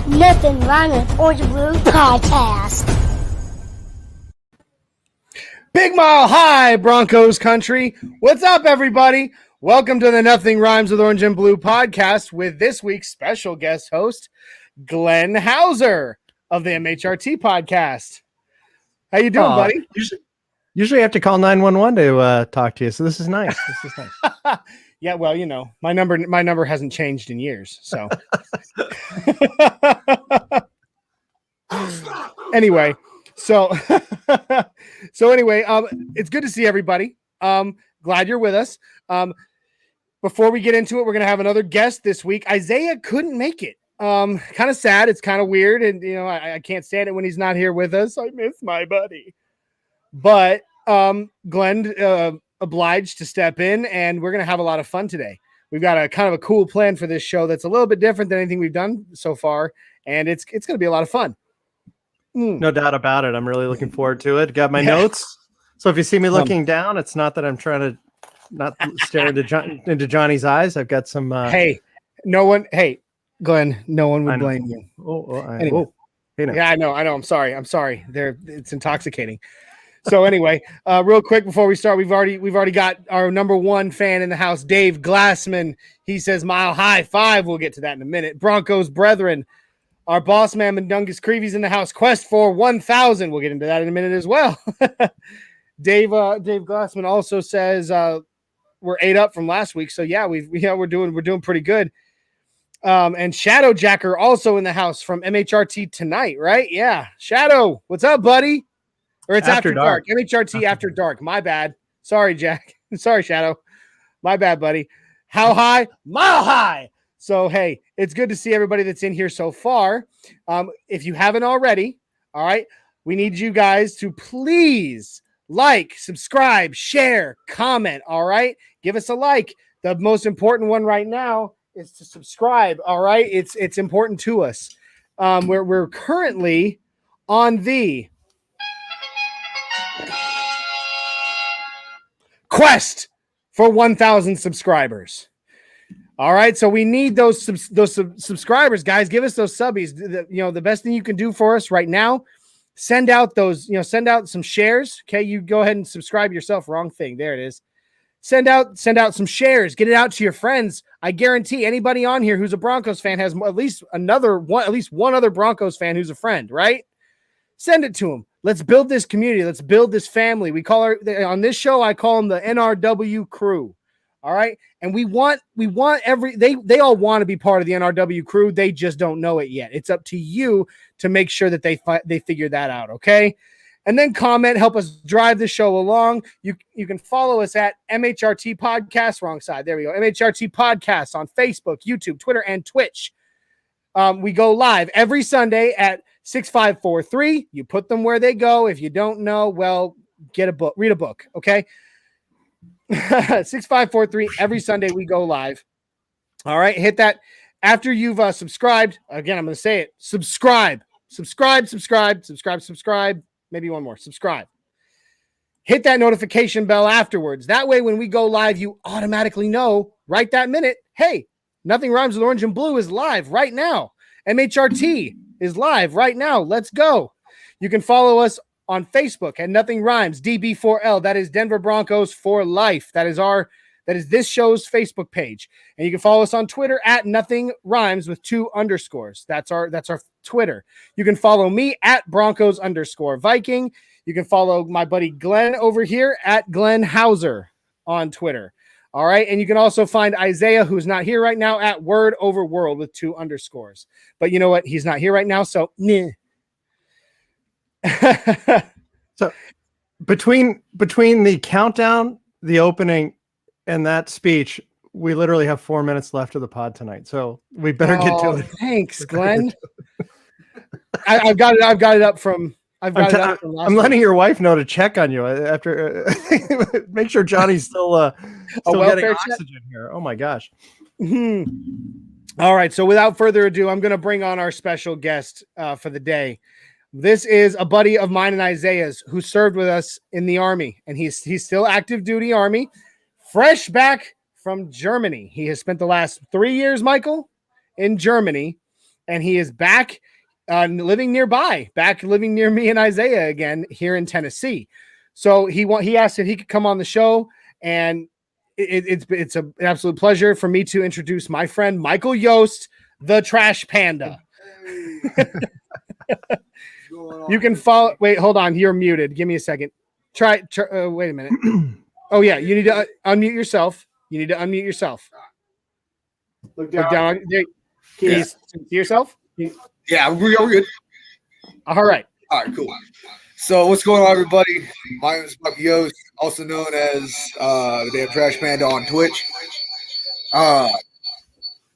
Nothing Wrong with Orange and Blue Podcast. Big Mile High, Broncos country. What's up, everybody? Welcome to the Nothing Rhymes with Orange and Blue podcast with this week's special guest host, Glenn Hauser of the MHRT Podcast. How you doing, buddy? Usually I have to call 911 to talk to you, so this is nice. Yeah, well, you know, my number hasn't changed in years, so. Anyway, anyway, it's good to see everybody. Glad you're with us. Before we get into it, we're going to have another guest this week. Isaiah couldn't make it. Kind of sad. It's kind of weird. And, you know, I can't stand it when he's not here with us. I miss my buddy. But Glenn obliged to step in, and we're going to have a lot of fun today. We've got a kind of a cool plan for this show that's a little bit different than anything we've done so far. And it's going to be a lot of fun. No doubt about it. I'm really looking forward to it. Got my notes. So if you see me looking down, it's not that I'm trying to not stare into Johnny's eyes. I've got some. Hey, Glenn, no one would blame you. Anyway. Yeah, I know. I'm sorry. It's intoxicating. So anyway, real quick before we start, we've already got our number one fan in the house, Dave Glassman. He says Mile High 5. We'll get to that in a minute. Broncos brethren. Our boss man, Mundungus Creevy's in the house. Quest for 1,000. We'll get into that in a minute as well. Dave Glassman also says we're 8 up from last week. So yeah, we're doing pretty good. And Shadow Jacker also in the house from MHRT Tonight, right? Yeah, Shadow, what's up, buddy? Or it's after dark. MHRT after dark. My bad. Sorry, Jack. Sorry, Shadow. My bad, buddy. How high? Mile high. So, hey, it's good to see everybody that's in here so far. If you haven't already, all right, we need you guys to please like, subscribe, share, comment, all right? Give us a like. The most important one right now is to subscribe, all right? It's important to us. We're currently on the quest for 1,000 subscribers. All right, so we need those subscribers, guys. Give us those subbies. The best thing you can do for us right now, send out some shares. Okay, you go ahead and subscribe yourself. Wrong thing. There it is. Send out some shares. Get it out to your friends. I guarantee anybody on here who's a Broncos fan has at least one other Broncos fan who's a friend, right? Send it to them. Let's build this community. Let's build this family. We call her on this show. I call them the NRW crew. All right. And we want they all want to be part of the NRW crew. They just don't know it yet. It's up to you to make sure that they figure that out. Okay. And then comment, help us drive the show along. You can follow us at MHRT Podcast. Wrong side. There we go. MHRT Podcast on Facebook, YouTube, Twitter, and Twitch. We go live every Sunday at 6543. You put them where they go. If you don't know, well, get a book, read a book. Okay. 6543 every Sunday we go live. All right, hit that after you've subscribed. Again, I'm going to say it. Subscribe. Maybe one more. Subscribe. Hit that notification bell afterwards. That way when we go live, you automatically know right that minute, hey, Nothing Rhymes with Orange and Blue is live right now. MHRT is live right now. Let's go. You can follow us on Facebook at Nothing Rhymes DB4L. That is Denver Broncos for life. That is this show's Facebook page. And you can follow us on Twitter at Nothing Rhymes with 2 underscores. That's our Twitter. You can follow me at Broncos_Viking. You can follow my buddy Glenn over here at Glenn Hauser on Twitter. All right. And you can also find Isaiah, who's not here right now, at Word Over World with 2 underscores. But you know what? He's not here right now. So, So between the countdown, the opening, and that speech, we literally have 4 minutes left of the pod tonight. So we better get to it. Thanks, Glenn. I've got it up from. I'm letting your wife know to check on you after. Make sure Johnny's still getting oxygen here. Oh my gosh. All right. So without further ado, I'm going to bring on our special guest for the day. This is a buddy of mine and Isaiah's who served with us in the Army, and he's still active duty Army, fresh back from Germany. He has spent the last 3 years, Michael, in Germany, and he is back living near me and Isaiah again here in Tennessee. So he asked if he could come on the show, and it's an absolute pleasure for me to introduce my friend Michael Yost, the Trash Panda. Hey. You can follow. Wait, hold on. You're muted. Give me a second. Try wait a minute. Oh yeah, you need to unmute yourself. Look down. Can you see yourself? Yeah, we're good. All right, cool. So what's going on, everybody? My name is Michael Yost, also known as the Damn Trash Panda on Twitch.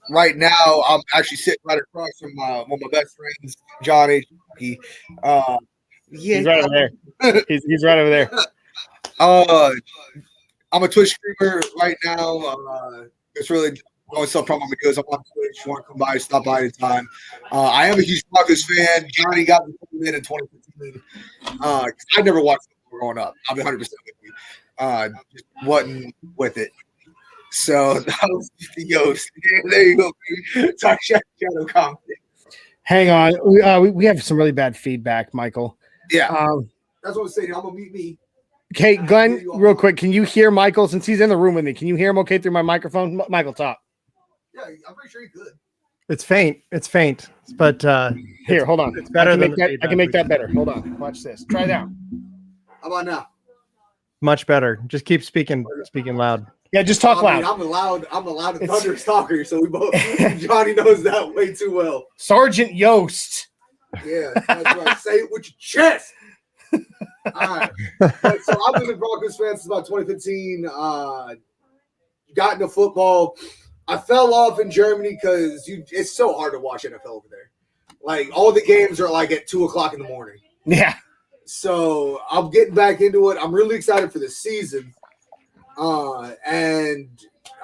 Right now, I'm actually sitting right across from one of my best friends, Johnny. He's right over there. He's right over there. I'm a Twitch streamer right now. It's really going self-promo because I'm on Twitch. You want to come by, stop by anytime. I am a huge Broncos fan. Johnny got me in 2015. I never watched football growing up. I'll be 100% with you. Just wasn't with it. So that was the Yost. There you go. Talk shadow comment. Hang on. We have some really bad feedback, Michael. Yeah. That's what I'm saying. I'm gonna meet me. Okay, Glenn, real quick. Can you hear Michael since he's in the room with me? Can you hear him okay through my microphone? Michael, talk. Yeah, I'm pretty sure he could. It's faint, but here, hold on. It's better than I can make that better. Hold on. Watch this. Try it out. How about now? Much better. Just keep speaking loud. Yeah, just talk loud. I'm a loud and thunderous talker, so we both Johnny knows that way too well. Sergeant Yost. Yeah, that's right. Say it with your chest. All right. So I've been a Broncos fan since about 2015. Got into football. I fell off in Germany because it's so hard to watch NFL over there. Like all the games are like at 2:00 in the morning. Yeah. So I'm getting back into it. I'm really excited for the season. And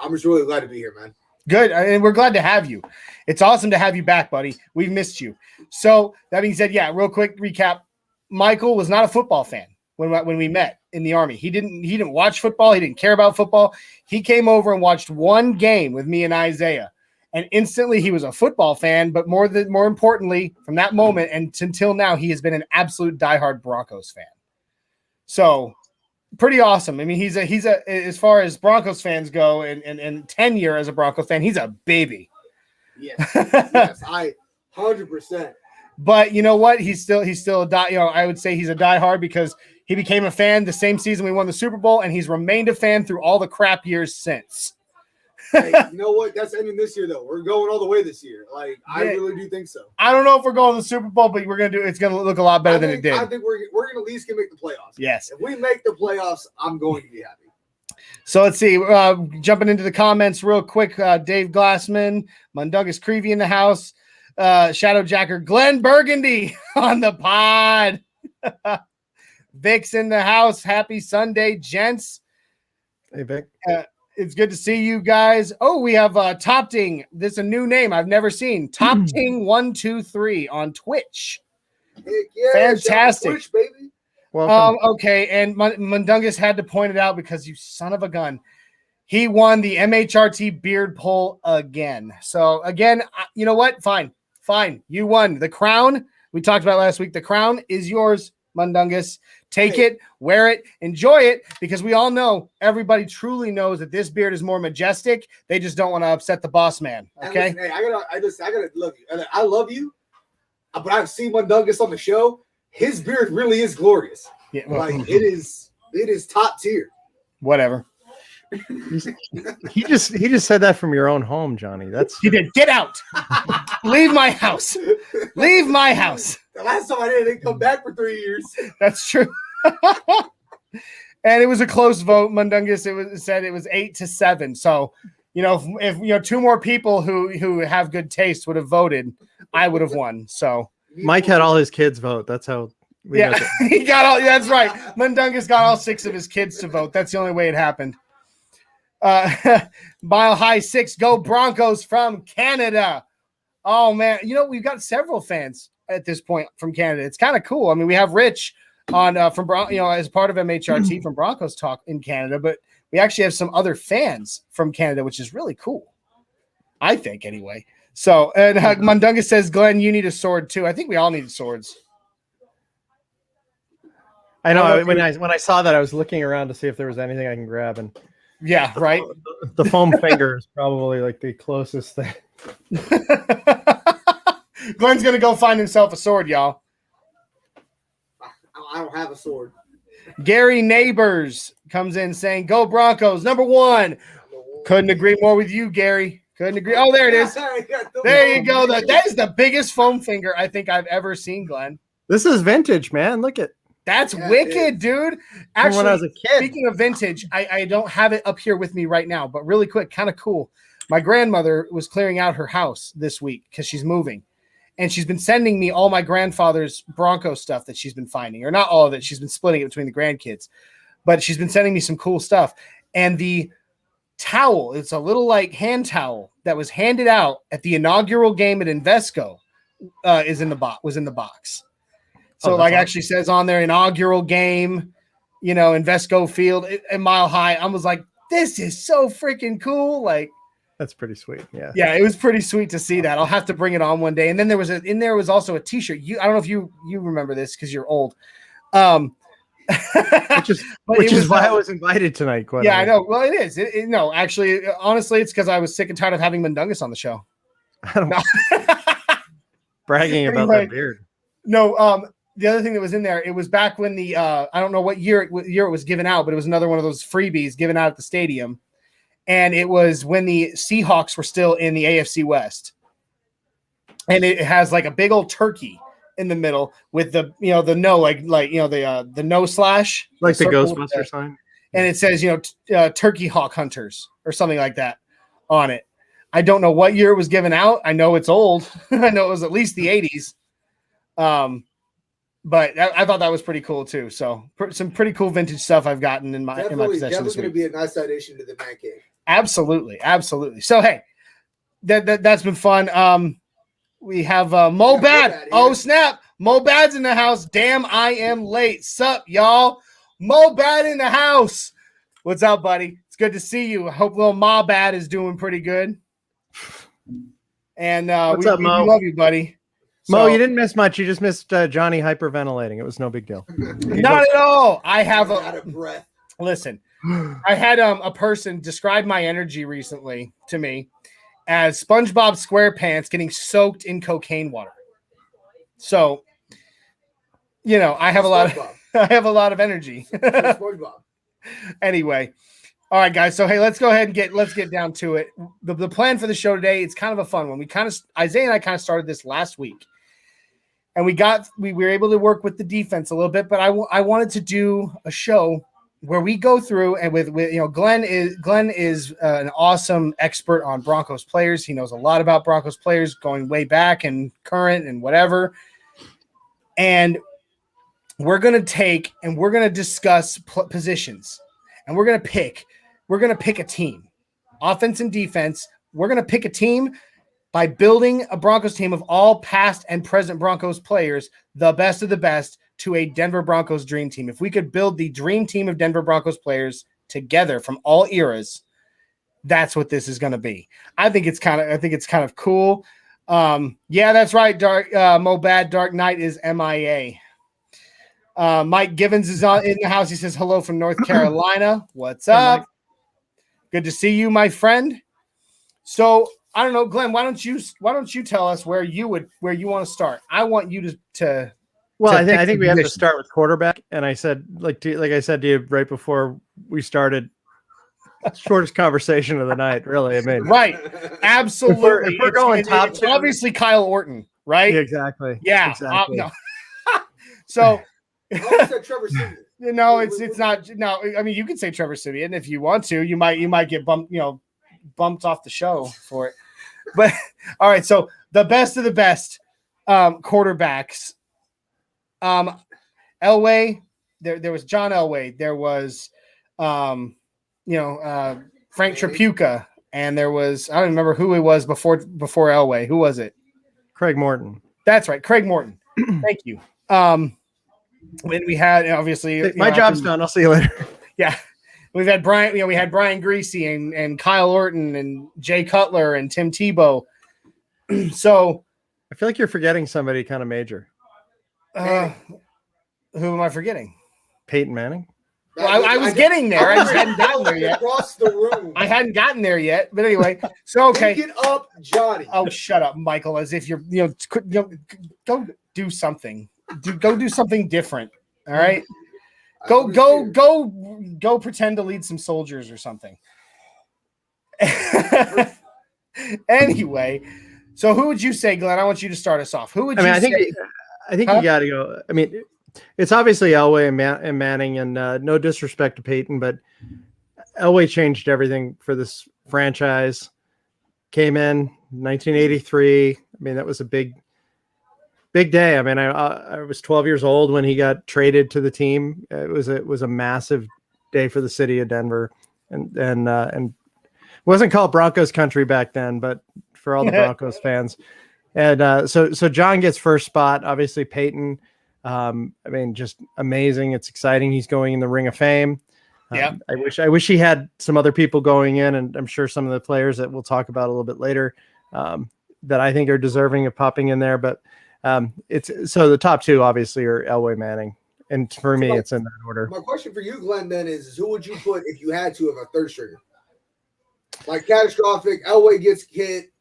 I'm just really glad to be here, man. Good. And we're glad to have you. It's awesome to have you back, buddy. We've missed you. So that being said, yeah, real quick recap. Michael was not a football fan when we met in the Army. He didn't watch football. He didn't care about football. He came over and watched one game with me and Isaiah. And instantly he was a football fan, but more importantly, from that moment and until now, he has been an absolute diehard Broncos fan. So pretty awesome. I mean, he's a as far as Broncos fans go and tenure as a Broncos fan, he's a baby. Yes, I 100%. But you know what? He's still I would say he's a diehard because he became a fan the same season we won the Super Bowl, and he's remained a fan through all the crap years since. Hey, you know what? That's ending this year, though. We're going all the way this year. Like, I really do think so. I don't know if we're going to the Super Bowl, but it's going to look a lot better than it did. I think we're going to at least make the playoffs. Yes. If we make the playoffs, I'm going to be happy. So let's see. Jumping into the comments real quick. Dave Glassman, Mundungus Creevy in the house. Shadowjacker Glenn Burgundy on the pod. Vic's in the house. Happy Sunday, gents. Hey, Vic. It's good to see you guys. Oh, we have Topting. This is a new name I've never seen. Topting123 on Twitch. Heck yeah, fantastic, Twitch, baby. Welcome. Okay, and Mundungus had to point it out because you son of a gun. He won the MHRT beard poll again. So again, you know what? Fine. You won the crown. We talked about last week. The crown is yours, Mundungus. Take it, wear it, enjoy it, because we all know, everybody truly knows that this beard is more majestic. They just don't want to upset the boss man. Okay. Listen, hey, I gotta love you. I love you, but I've seen Mundungus on the show. His beard really is glorious. Yeah, well, like it is top tier. Whatever. He just said that from your own home, Johnny. He did. Get out. Leave my house. Leave my house. The last time I didn't come back for 3 years. That's true. And it was a close vote, Mundungus. It said it was 8-7. So, if two more people who have good taste would have voted, I would have won. So Mike had all his kids vote. That's how. He got all. That's right. Mundungus got all 6 of his kids to vote. That's the only way it happened. Mile High 6, go Broncos from Canada. Oh man, we've got several fans at this point from Canada. It's kind of cool. I mean, we have Rich on from as part of MHRT from Broncos Talk in Canada, but we actually have some other fans from Canada, which is really cool. I think anyway. So, and Mundungus says, Glenn, you need a sword too. I think we all need swords. I know. When I saw that, I was looking around to see if there was anything I can grab, and yeah, right. The foam finger is probably like the closest thing. Glenn's gonna go find himself a sword, y'all. I don't have a sword. Gary Neighbors comes in saying, "Go Broncos, number 1." Couldn't agree more with you, Gary. Couldn't agree. Oh, there it is. There you go. That is the biggest foam finger I think I've ever seen, Glenn. This is vintage, man. Look at. That's wicked, dude. Actually, when I was a kid. Speaking of vintage, I don't have it up here with me right now, but really quick, kind of cool. My grandmother was clearing out her house this week because she's moving. And she's been sending me all my grandfather's Bronco stuff that she's been finding. Or not all of it. She's been splitting it between the grandkids. But she's been sending me some cool stuff. And the towel, it's a little like hand towel that was handed out at the inaugural game at Invesco was in the box. So like awesome. Actually says on their inaugural game, Invesco Field at Mile High. I was like, this is so freaking cool. Like, that's pretty sweet. Yeah. Yeah, it was pretty sweet to see that. I'll have to bring it on one day. And then there was also a t-shirt. I don't know if you remember this because you're old. Which is why I was invited tonight. Yeah, I know. Well, it is. No, actually, honestly, it's because I was sick and tired of having Mundungus on the show. I don't bragging about that beard. No, the other thing that was in there, it was back when the I don't know what year it was given out, but it was another one of those freebies given out at the stadium. And it was when the Seahawks were still in the AFC West. And it has like a big old turkey in the middle with the no slash. Like the Ghostbuster sign. And it says, Turkey Hawk Hunters or something like that on it. I don't know what year it was given out. I know it's old. I know it was at least the 80s. But I thought that was pretty cool too. So some pretty cool vintage stuff I've gotten in my possession. Definitely going to be a nice addition to the man cave. Absolutely. So hey, that's been fun. We have Mobad. Oh snap! Mobad's in the house. Damn, I am late. Sup, y'all? Mobad in the house. What's up, buddy? It's good to see you. I hope little Mobad is doing pretty good. And what's up, Mo? We love you, buddy. Mo, you didn't miss much. You just missed Johnny hyperventilating. It was no big deal. Not at all. I have out of breath. Listen, I had a person describe my energy recently to me as SpongeBob SquarePants getting soaked in cocaine water. So, I have a lot of energy. SpongeBob. Anyway, all right, guys. So hey, let's go ahead and let's get down to it. The plan for the show today, it's kind of a fun one. Isaiah and I kind of started this last week. And we were able to work with the defense a little bit, but I wanted to do a show where we go through and with Glenn is an awesome expert on Broncos players. He knows a lot about Broncos players going way back and current and whatever. And we're going to discuss positions, and we're going to pick a team, offense and defense. We're going to pick a team by building a Broncos team of all past and present Broncos players, the best of the best, to a Denver Broncos dream team. If we could build the dream team of Denver Broncos players together from all eras, that's what this is going to be. I think it's kind of cool. Yeah, that's right. Mobad Dark Knight is MIA. Mike Givens is in the house. He says hello from North Carolina. What's up? Good to see you, my friend. So I don't know, Glenn. Why don't you tell us where you want to start? I want you to. Well, I think we have to start with quarterback. And I said, like I said to you right before we started, shortest conversation of the night, really. I mean, right? Absolutely. If we're going top it's obviously Kyle Orton, right? Yeah, exactly. Yeah. Exactly. No. So. I said Trevor Siemian. No, it's not. No, I mean you can say Trevor Siemian if you want to. You might get bumped off the show for it. But all right, so the best of the best quarterbacks. Elway, there was John Elway. There was Frank Tripucka, and there was I don't remember who it was before Elway. Who was it? Craig Morton. That's right, Craig Morton. Thank you. When we had obviously my job's done. I'll see you later. Yeah. We've had we had Brian Greasy and Kyle Orton and Jay Cutler and Tim Tebow. So I feel like you're forgetting somebody kind of major. who am I forgetting? Peyton Manning. Well, I was getting there. I just hadn't gotten there yet. Across the room. I hadn't gotten there yet. But anyway, so okay. Pick it up, Johnny. Oh, shut up, Michael. As if you're, go do something. Go do something different. All right. Go pretend to lead some soldiers or something. Anyway, so who would you say, Glenn? I want you to start us off. Who would you say? I think you got to go. I mean, it's obviously Elway and Manning, and no disrespect to Peyton, but Elway changed everything for this franchise. Came in 1983. I mean, that was a big day. I mean, I was 12 years old when he got traded to the team. It was a massive day for the city of Denver, and it wasn't called Broncos country back then, but for all the Broncos fans. And so John gets first spot. Obviously, Peyton. I mean, just amazing. It's exciting. He's going in the Ring of Fame. Yeah. I wish he had some other people going in, and I'm sure some of the players that we'll talk about a little bit later that I think are deserving of popping in there. But it's so the top two obviously are Elway, Manning, and for me, it's in that order. My question for you, Glenn, then is who would you put if you had to of a third stringer? Like catastrophic, Elway gets hit,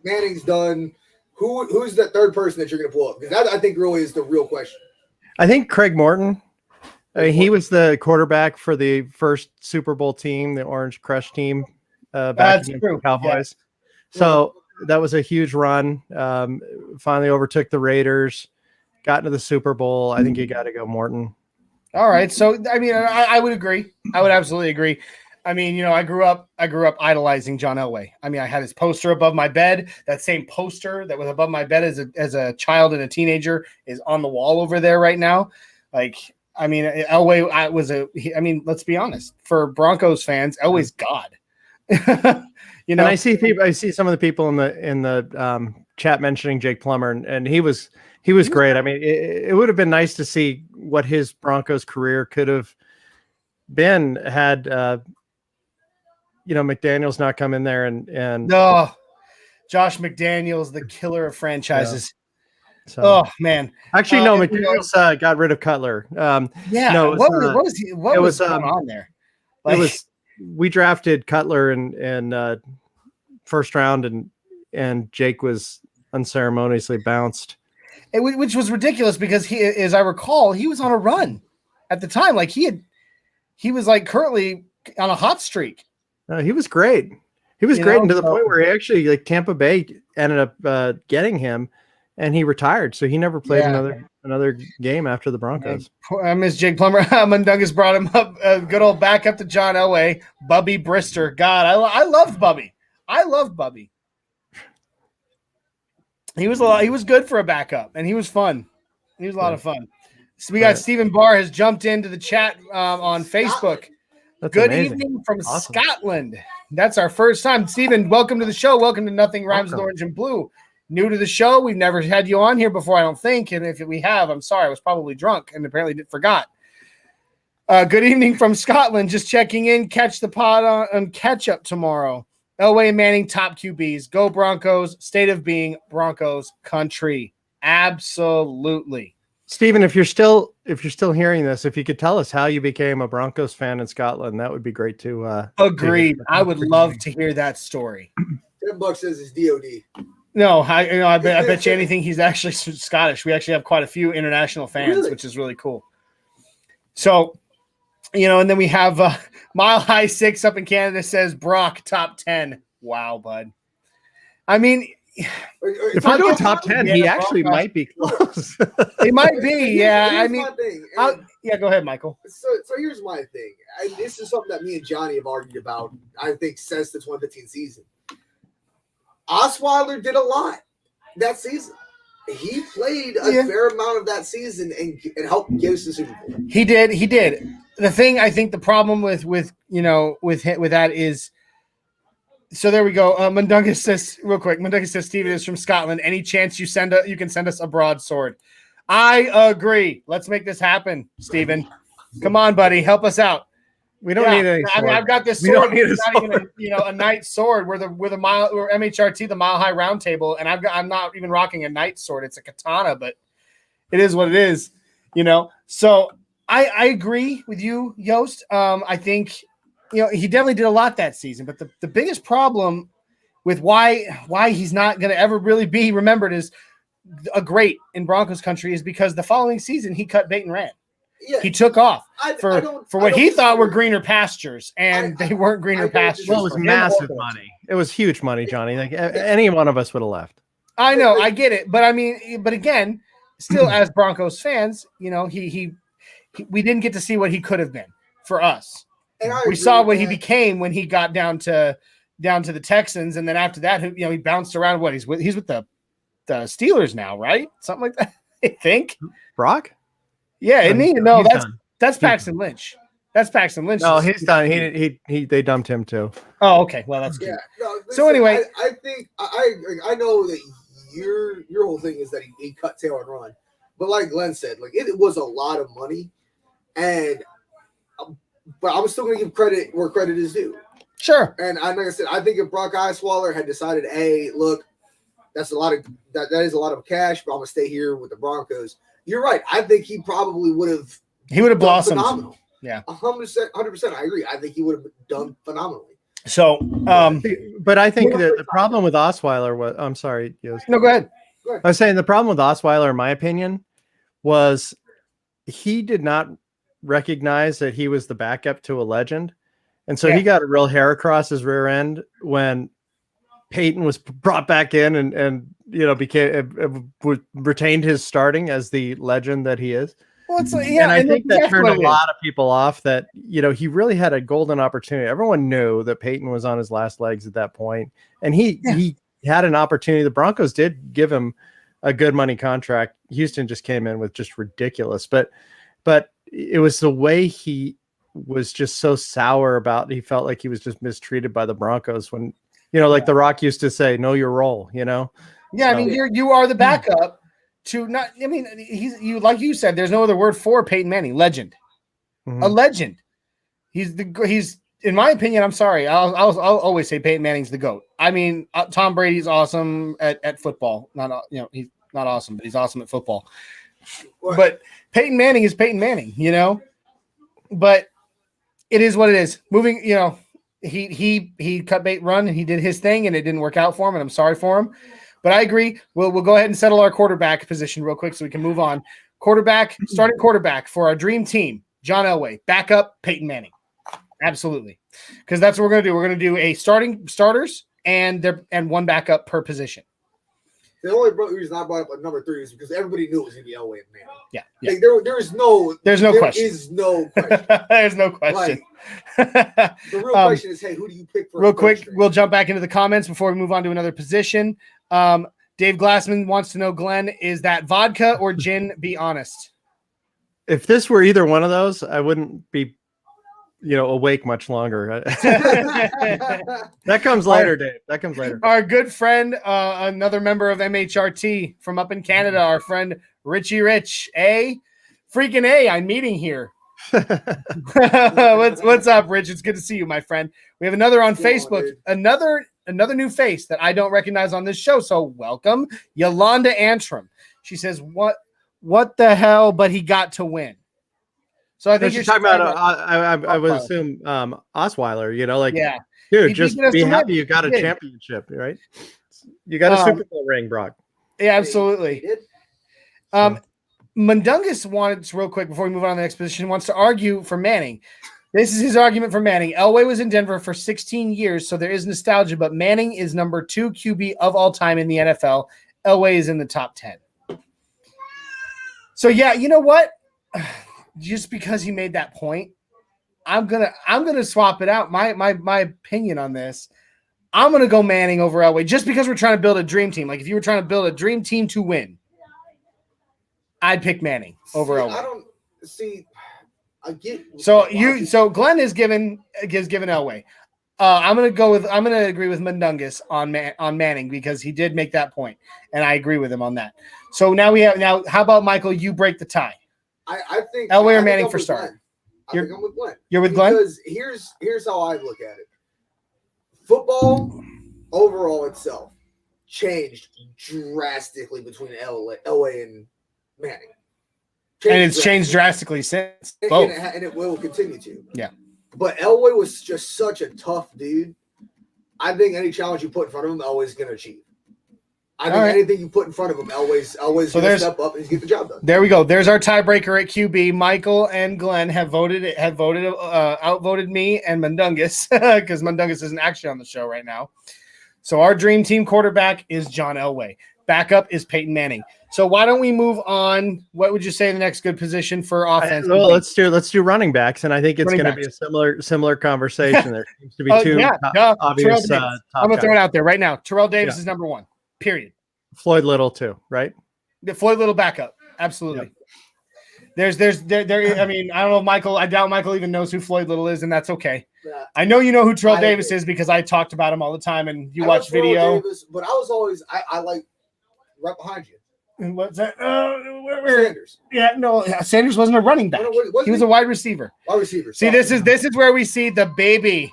Manning's done. Who's that third person that you're going to pull up? Because that, I think, really is the real question. I think Craig Morton. I mean, he was the quarterback for the first Super Bowl team, the Orange Crush team, back against the Cowboys. Yeah. So that was a huge run. Finally overtook the Raiders, got into the Super Bowl. I think you got to go Morton. All right. So, I mean, I would agree. I would absolutely agree. I mean, I grew up idolizing John Elway. I mean, I had his poster above my bed. That same poster that was above my bed as a child and a teenager is on the wall over there right now. Like, I mean, Elway let's be honest. For Broncos fans, Elway's God. And I see some of the people in the chat mentioning Jake Plummer, and he was great. I mean, it would have been nice to see what his Broncos career could have been had McDaniels not come in there and no, Josh McDaniels, the killer of franchises. Yeah. So, oh man, actually, no, McDaniels got rid of Cutler. What was going on there? Like, we drafted Cutler in first round, and Jake was unceremoniously bounced, which was ridiculous because he, as I recall, he was on a run at the time. Like he was like currently on a hot streak. He was great. He was great, and to the point where he actually, like, Tampa Bay ended up getting him, and he retired. So he never played another game after the Broncos. I miss Jake Plummer. Mundungus brought him up. Good old backup to John Elway, Bubby Brister. God, I loved Bubby. I loved Bubby. He was good for a backup, and he was fun. He was a lot of fun. So we got Stephen Barr has jumped into the chat on Facebook. That's good amazing. evening from Scotland. That's our first time. Stephen, welcome to the show. Welcome to Nothing Rhymes with Orange and Blue. New to the show. We've never had you on here before, I don't think. And if we have, I'm sorry. I was probably drunk and apparently forgot. Good evening from Scotland. Just checking in. Catch the pod on catch up tomorrow. Elway and Manning, top QBs. Go Broncos. State of being Broncos country. Absolutely. Stephen, if you're still hearing this, if you could tell us how you became a Broncos fan in Scotland, that would be great too. Agreed. I would love to hear that story. $10 says it's DOD. No, I bet you anything he's actually Scottish. We actually have quite a few international fans, Really? which is really cool. So, and then we have Mile High 6 up in Canada says Brock top 10. Wow, bud. I mean, if we're doing top 10, he actually might be close. He might be, yeah. Here's I mean, my thing. go ahead, Michael. So here's my thing. This is something that me and Johnny have argued about, I think, since the 2015 season. Osweiler did a lot that season. He played a fair amount of that season and helped get us the Super Bowl. He did. The thing, I think the problem with that is, so there we go. Mundungus says real quick. Mundungus says Steven is from Scotland. Any chance you can send us a broadsword? I agree. Let's make this happen, Steven. Come on, buddy. Help us out. We don't need any. I mean, I've got this sword. It's not even a knight sword. We're MHRT, the Mile High Round Table, and I'm not even rocking a knight sword. It's a katana, but it is what it is. So I agree with you, Yost. I think he definitely did a lot that season, but the biggest problem with why he's not going to ever really be remembered as a great in Broncos country is because the following season he cut bait and ran. Yeah, he took off for what he thought were greener pastures, and they weren't greener pastures. Well, it was massive money. It was huge money, Johnny. Like any one of us would have left. I know, I get it, but I mean, but again, still as Broncos fans, we didn't get to see what he could have been for us. We saw what he became when he got down to the Texans, and then after that, he bounced around. What he's with the Steelers now, right? Something like that. I think Brock. Yeah, and no, that's Paxton Lynch. That's Paxton Lynch. No, he's done. They dumped him too. Oh, okay. Well, that's good. Yeah. No, listen, so anyway, I think I know that your whole thing is that he cut tail and run, but like Glenn said, like it was a lot of money, but I'm still going to give credit where credit is due. Sure. And like I said, I think if Brock Osweiler had decided, hey, look, that's a lot of that is a lot of cash, but I'm going to stay here with the Broncos. You're right. I think he probably would have. He would have blossomed. Phenomenal. Yeah, 100%. I agree. I think he would have done phenomenally. So, but I think the problem with Osweiler was. I'm sorry. Yes. No, go ahead. I was saying the problem with Osweiler, in my opinion, was he did not recognize that he was the backup to a legend, and so he got a real hair across his rear end when Peyton was brought back in and retained his starting as the legend that he is. Well, and I think that turned a lot of people off that, he really had a golden opportunity. Everyone knew that Peyton was on his last legs at that point, and he had an opportunity. The Broncos did give him a good money contract. Houston just came in with just ridiculous, but it was the way he was just so sour about, he felt like he was just mistreated by the Broncos when, like The Rock used to say, know your role, Yeah, I mean, you are the backup to not. I mean, like you said. There's no other word for Peyton Manning. Legend, a legend. He's in my opinion. I'm sorry. I'll always say Peyton Manning's the GOAT. I mean, Tom Brady's awesome at football. He's not awesome, but he's awesome at football. But Peyton Manning is Peyton Manning. But it is what it is. Moving. He cut bait run and he did his thing and it didn't work out for him, and I'm sorry for him. But I agree. We'll go ahead and settle our quarterback position real quick so we can move on. Starting quarterback for our dream team, John Elway. Backup, Peyton Manning. Absolutely. Because that's what we're going to do. We're going to do a starters and one backup per position. The only reason I brought up a number 3 is because everybody knew it was going to be Elway and Manning. Yeah. Like there's no question. There's no question. There's no question. The real question is, hey, who do you pick for? Real quick, we'll jump back into the comments before we move on to another position. Dave Glassman wants to know, Glenn, is that vodka or gin? Be honest. If this were either one of those, I wouldn't be, awake much longer. That comes later, Dave. That comes later. Our good friend, another member of MHRT from up in Canada, our friend Richie Rich. Freaking I'm meeting here. What's up, Rich? It's good to see you, my friend. We have another on Facebook, another new face that I don't recognize on this show. So welcome, Yolanda Antrim. She says, "What the hell?" But he got to win. So I think you're talking about. I would assume Osweiler. Dude, just be happy you got a championship, right? You got a Super Bowl ring, Brock. Yeah, absolutely. Mundungus wants, real quick before we move on to the next position, wants to argue for Manning. This is his argument for Manning. Elway was in Denver for 16 years, so there is nostalgia, but Manning is number 2 QB of all time in the NFL. Elway is in the top 10. So yeah, you know what? Just because he made that point, I'm gonna swap it out. My opinion on this, I'm gonna go Manning over Elway, just because we're trying to build a dream team. Like if you were trying to build a dream team to win, I'd pick Manning over Elway. I don't see. I get so Glenn has given Elway. I'm gonna agree with Mundungus on Manning because he did make that point, and I agree with him on that. So now how about Michael? You break the tie. I think Elway or Manning for starter. I think I'm with Glenn. You're with Glenn? Because here's how I look at it. Football overall itself changed drastically between LA and Manning. And it's changed drastically since. Both. And it will continue to. Yeah. But Elway was just such a tough dude. I think any challenge you put in front of him, Elway's going to achieve. I think anything you put in front of him, Elway's going to step up and get the job done. There we go. There's our tiebreaker at QB. Michael and Glenn have outvoted me and Mundungus because Mundungus isn't actually on the show right now. So our dream team quarterback is John Elway. Backup is Peyton Manning. So why don't we move on? What would you say the next good position for offense? Well, let's do running backs, and I think it's going to be a similar conversation. There seems to be two obvious. I'm going to throw it out there right now. Terrell Davis is number one. Period. Floyd Little too, right? The Floyd Little backup, absolutely. Yep. I mean, I don't know, Michael. I doubt Michael even knows who Floyd Little is, and that's okay. Yeah. I know you know who Terrell Davis is because I talked about him all the time, and you watch video. Davis, but I was always I like right behind you. And what's that? Sanders. Yeah, no, Sanders wasn't a running back. He was a wide receiver. Wide receiver. See, this is where we see the baby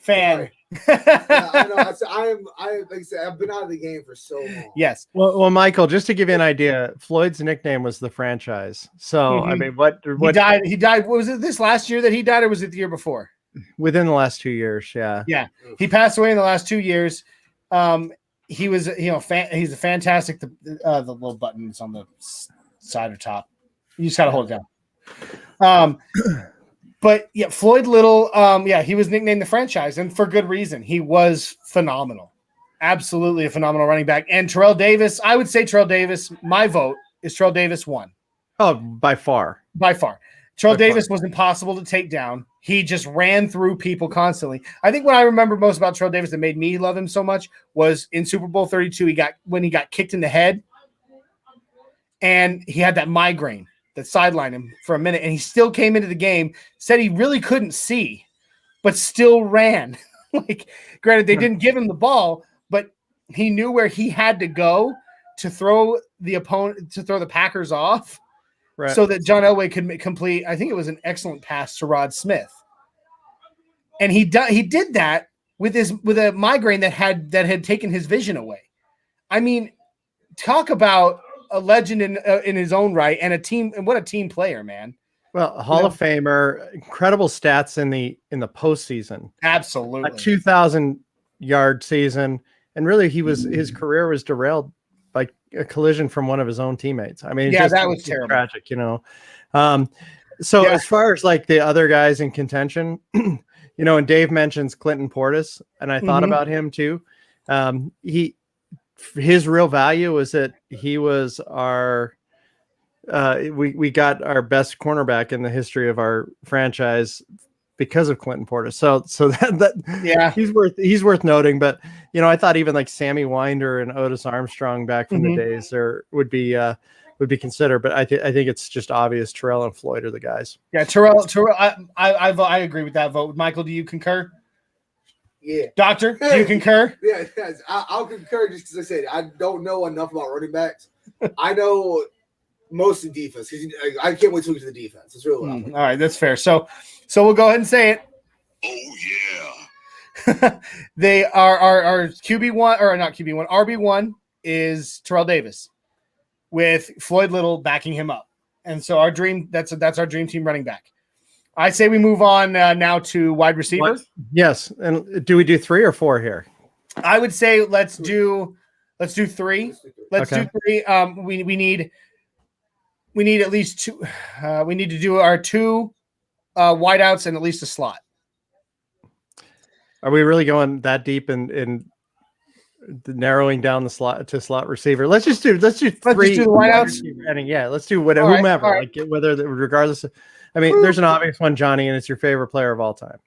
fan. Right. Yeah, I know. Like I said, I've been out of the game for so long. Yes. Well, Michael, just to give you an idea, Floyd's nickname was the franchise. So, I mean, what he died. Was it this last year that he died, or was it the year before? Within the last 2 years, yeah. Yeah. He passed away in the last 2 years. He was, he's a fantastic. The little button is on the side or top. You just gotta hold it down. But yeah, Floyd Little, he was nicknamed the franchise, and for good reason. He was phenomenal, absolutely a phenomenal running back. And Terrell Davis, I would say Terrell Davis. My vote is Terrell Davis 1. Oh, by far. Terrell Davis was impossible to take down. He just ran through people constantly. I think what I remember most about Terrell Davis that made me love him so much was in Super Bowl 32. When he got kicked in the head, and he had that migraine that sidelined him for a minute, and he still came into the game, said he really couldn't see, but still ran. Like, granted, they didn't give him the ball, but he knew where he had to go to throw the Packers off, right, so that John Elway could complete, I think it was an excellent pass to Rod Smith. And he did that with a migraine that had taken his vision away. I mean, talk about a legend in his own right, and a team, and what a team player, man. Well, a Hall of Famer, incredible stats in the postseason. Absolutely. A 2,000-yard season, and really his career was derailed by a collision from one of his own teammates. I mean, that was terrible. Tragic, As far as like the other guys in contention, and Dave mentions Clinton Portis, and I thought about him too. His real value was that he was our we got our best cornerback in the history of our franchise because of Clinton Portis. So that he's worth noting. But I thought even like Sammy Winder and Otis Armstrong back from the days would be considered. But I think it's just obvious Terrell and Floyd are the guys. Yeah, Terrell. I agree with that vote. Michael, do you concur? Yeah. Doctor, do you concur? Yeah, I'll concur just because I said I don't know enough about running backs. I know most of defense because I can't wait to look at the defense. It's really all right. That's fair. So we'll go ahead and say it. Oh yeah. They are our QB1 or not QB1. RB1 is Terrell Davis with Floyd Little backing him up, and so our dream that's our dream team running back. I say we move on now to wide receiver. What? Yes, and do we do 3 or 4 here? I would say let's do 3. Let's do 3. We need at least 2. We need to do our 2 wideouts and at least a slot. Are we really going that deep in narrowing down the slot to slot receiver? Let's just do 3. Let's just do the wideouts. Let's do whatever, whomever. Right. Like whether regardless of. I mean, there's an obvious one, Johnny, and it's your favorite player of all time.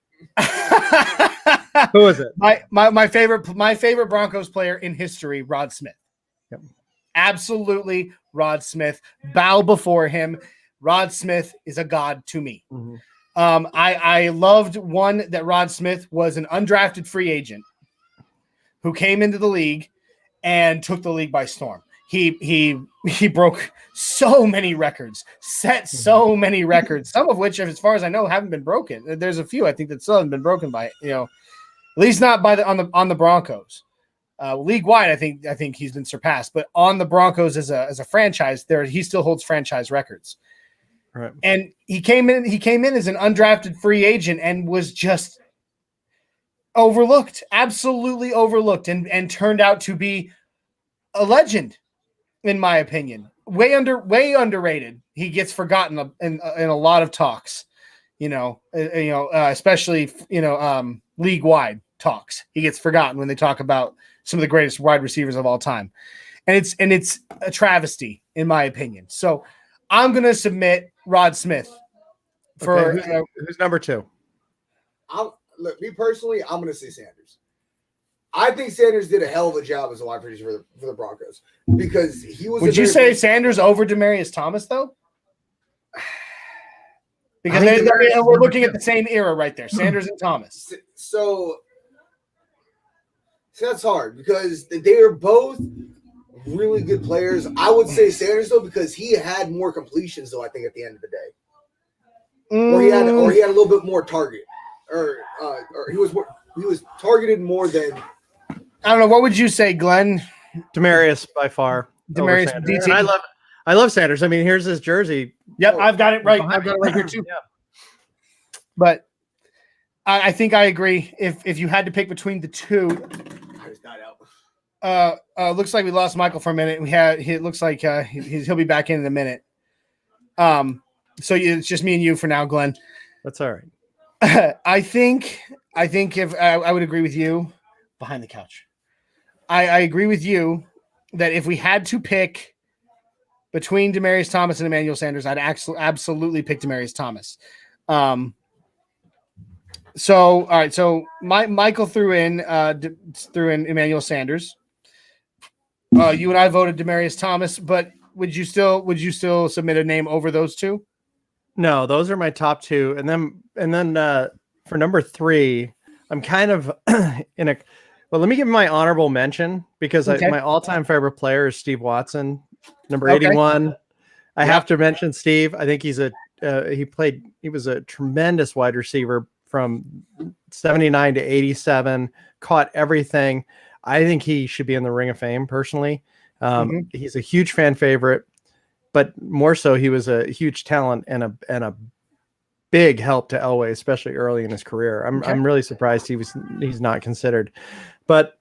Who is it? My favorite Broncos player in history, Rod Smith. Yep. Absolutely, Rod Smith. Bow before him. Rod Smith is a god to me. Mm-hmm. I loved one that Rod Smith was an undrafted free agent who came into the league and took the league by storm. he broke so many records, set so many records, some of which, as far as I know, haven't been broken. There's a few I think that still haven't been broken by, at least not by on the Broncos. League wide, I think he's been surpassed, but on the Broncos as a franchise, he still holds franchise records. Right. And he came in as an undrafted free agent and was just overlooked, absolutely overlooked, and turned out to be a legend. In my opinion, way underrated. He gets forgotten in a lot of talks, especially league wide talks. He gets forgotten when they talk about some of the greatest wide receivers of all time, and it's a travesty in my opinion. So I'm gonna submit Rod Smith for who's number 2. Me personally, I'm gonna say Sanders. I think Sanders did a hell of a job as a wide receiver for the Broncos because he was. Would you say Sanders over Demaryius Thomas though? Because we're looking at the same era right there, Sanders and Thomas. So that's hard because they are both really good players. I would say Sanders though because he had more completions though. I think at the end of the day, or he had a little bit more target, or he was targeted more than. I don't know. What would you say, Glenn? Demaryius by far. Demaryius DT. And I love Sanders. I mean, here's his jersey. Yep, I've got it right. I've got it right here too. Yeah. But I think I agree. If you had to pick between the two, looks like we lost Michael for a minute. It looks like he'll be back in a minute. So it's just me and you for now, Glenn. That's all right. I think if I would agree with you behind the couch. I agree with you that if we had to pick between Demaryius Thomas and Emmanuel Sanders, I'd absolutely pick Demaryius Thomas. So all right, so Michael threw in Emmanuel Sanders. You and I voted Demaryius Thomas, but would you still submit a name over those two? No, those are my top 2, and then for number 3, I'm kind of in a. Well, let me give my honorable mention because my all-time favorite player is Steve Watson, number 81. I have to mention Steve. I think he was a tremendous wide receiver from 79 to 87, caught everything. I think he should be in the Ring of Fame personally. He's a huge fan favorite, but more so he was a huge talent and a big help to Elway, especially early in his career. I'm really surprised he's not considered. But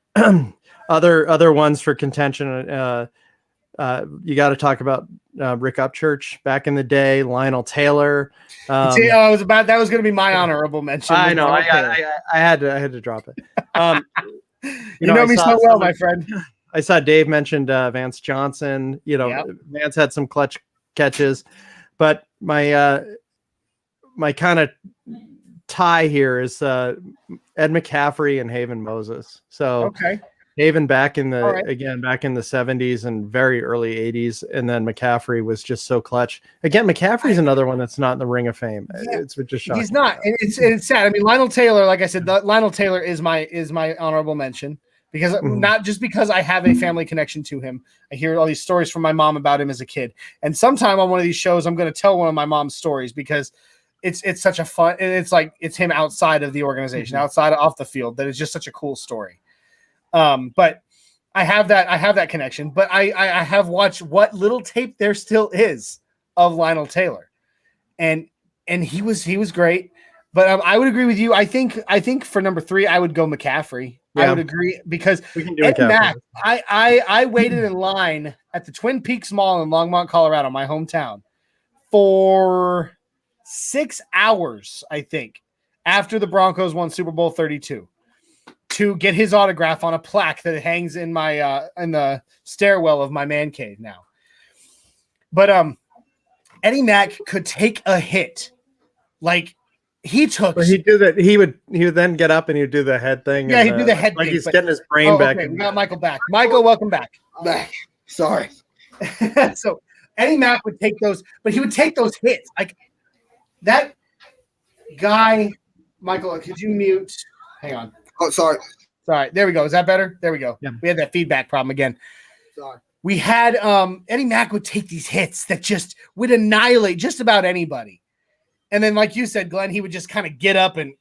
other ones for contention, you got to talk about Rick Upchurch back in the day, Lionel Taylor. That was going to be my honorable mention. I know. I had to drop it. You know me so well, my friend. I saw Dave mentioned Vance Johnson. Vance had some clutch catches, but my kind of tie here is Ed McCaffrey and Haven Moses. So Haven back in the 70s and very early 80s, and then McCaffrey was just so clutch. Again, McCaffrey's another one that's not in the Ring of Fame. It's just shocking. He's not. It's sad. I mean, Lionel Taylor, like I said, Lionel Taylor is my honorable mention because not just because I have a family connection to him. I hear all these stories from my mom about him as a kid, and sometime on one of these shows, I'm going to tell one of my mom's stories because it's such a fun. It's like it's him outside of the organization, off the field. That is just such a cool story. But I have that connection, but I have watched what little tape there still is of Lionel Taylor, and he was great. But I would agree with you. I think for number 3, I would go McCaffrey. Yeah. I would agree because we can do Mac, I waited in line at the Twin Peaks Mall in Longmont, Colorado, my hometown, for 6 hours, I think, after the Broncos won Super Bowl 32. To get his autograph on a plaque that hangs in my in the stairwell of my man cave now. But Eddie Mack could take a hit, like he took. But he'd do that. He would then get up and he'd do the head thing. Yeah, he'd do the head like thing. He's getting his brain back. Okay, we got Michael back. Michael, welcome back. Back. Sorry. So Eddie Mack would take those, but he would take those hits. Like that guy, Michael. Could you mute? Hang on. Oh, sorry. There we go. Is that better? There we go. Yeah. We had that feedback problem again. Sorry. we had Eddie Mack would take these hits that just would annihilate just about anybody. And then, like you said, Glenn, he would just kind of get up and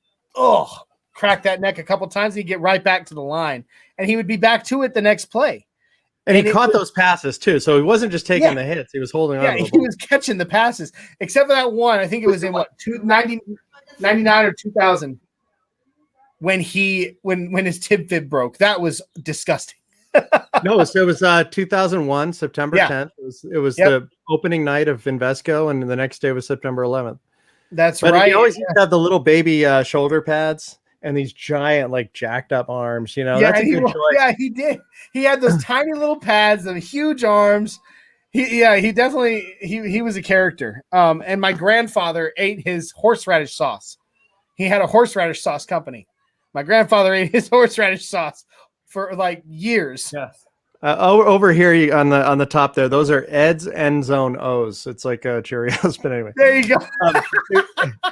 crack that neck a couple times. He'd get right back to the line, and he would be back to it the next play. And he caught those passes too, so he wasn't just taking the hits; he was holding on. Yeah, he was catching the passes, except for that one. I think it was in 99 or 2000 when his tib fib broke. That was disgusting. No, it was 2001, September 10th. It was the opening night of Invesco, and the next day was September 11th. That's but right. He always used to have the little baby shoulder pads and these giant, like, jacked up arms. That's a good choice. Yeah, he did. He had those tiny little pads and huge arms. He definitely he was a character. And my grandfather ate his horseradish sauce. He had a horseradish sauce company. My grandfather ate his horseradish sauce for like years. Yes. Over here on the top there, those are Ed's End Zone O's. It's like Cheerios, but anyway. There you go.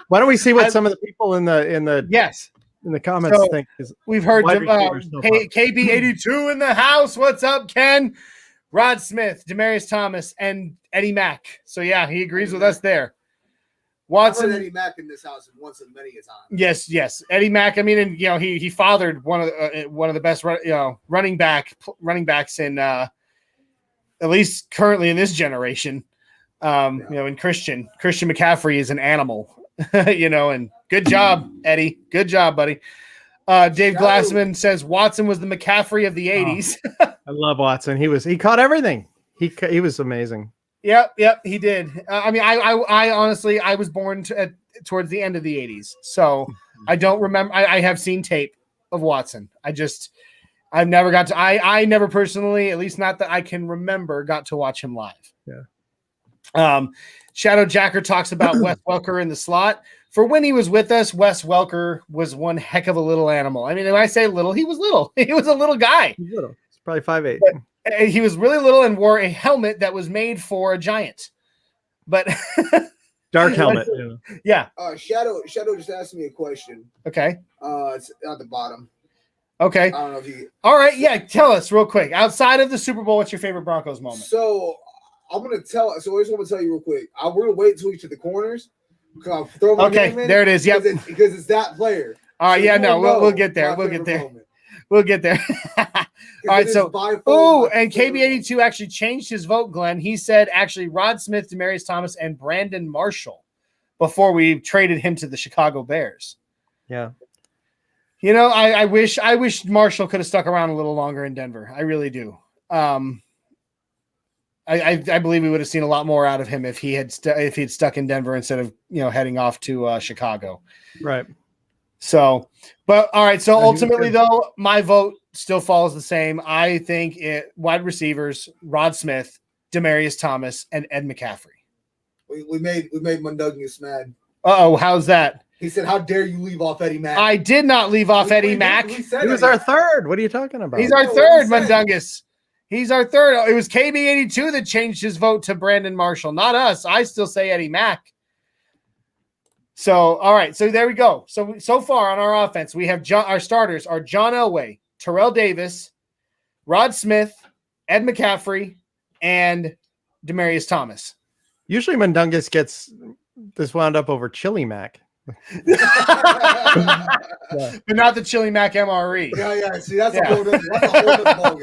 Why don't we see what some of the people in the in the comments think? We've heard KB82 in the house. What's up, Ken? Rod Smith, Demaryius Thomas, and Eddie Mack. So yeah, he agrees with us there. Watson, I've heard Eddie Mack in this house once and many a time. Yes, Eddie Mack. I mean, and he fathered one of the best running backs in at least currently in this generation. And Christian McCaffrey is an animal. And good job, Eddie. Good job, buddy. Dave Glassman says Watson was the McCaffrey of the 80s. I love Watson. He caught everything. He was amazing. Yep, he did. I honestly, I was born towards the end of the 80s, so I don't remember. I have seen tape of Watson. I've never got to. I never personally, at least not that I can remember, got to watch him live. Yeah. Shadow Jacker talks about Wes Welker in the slot. For when he was with us, Wes Welker was one heck of a little animal. I mean, when I say little, he was little. He was a little guy. He's little. He's probably 5'8". He was really little and wore a helmet that was made for a giant, but dark helmet. Yeah. Shadow just asked me a question. Okay. It's at the bottom. Okay. I don't know if you. All right. Yeah. Tell us real quick. Outside of the Super Bowl, what's your favorite Broncos moment? So I'm gonna tell. So I just want to tell you real quick. We're gonna wait until we get to the corners. I'll throw my name in there it is. Yep. Because it's that player. All right. So we'll get there. We'll get there. We'll get there. All right, so and KB82 actually changed his vote, Glenn. He said actually Rod Smith, Demaryius Thomas, and Brandon Marshall before we traded him to the Chicago Bears. Yeah. I wish Marshall could have stuck around a little longer in Denver. I really do. I believe we would have seen a lot more out of him if he had stuck in Denver instead of heading off to Chicago. Right. So, but all right. So ultimately, though, my vote still follows the same. I think wide receivers: Rod Smith, Demaryius Thomas, and Ed McCaffrey. We made Mundungus mad. How's that? He said, "How dare you leave off Eddie Mack?" I did not leave off Eddie Mack. He was our third. What are you talking about? He's our third, Mundungus. He's our third. It was KB82 that changed his vote to Brandon Marshall, not us. I still say Eddie Mack. So, all right. So there we go. So far on our offense, we have our starters are John Elway, Terrell Davis, Rod Smith, Ed McCaffrey, and Demaryius Thomas. Usually Mundungus gets this wound up over Chili Mac. But not the Chili Mac MRE. Yeah. See, that's a whole other ballgame.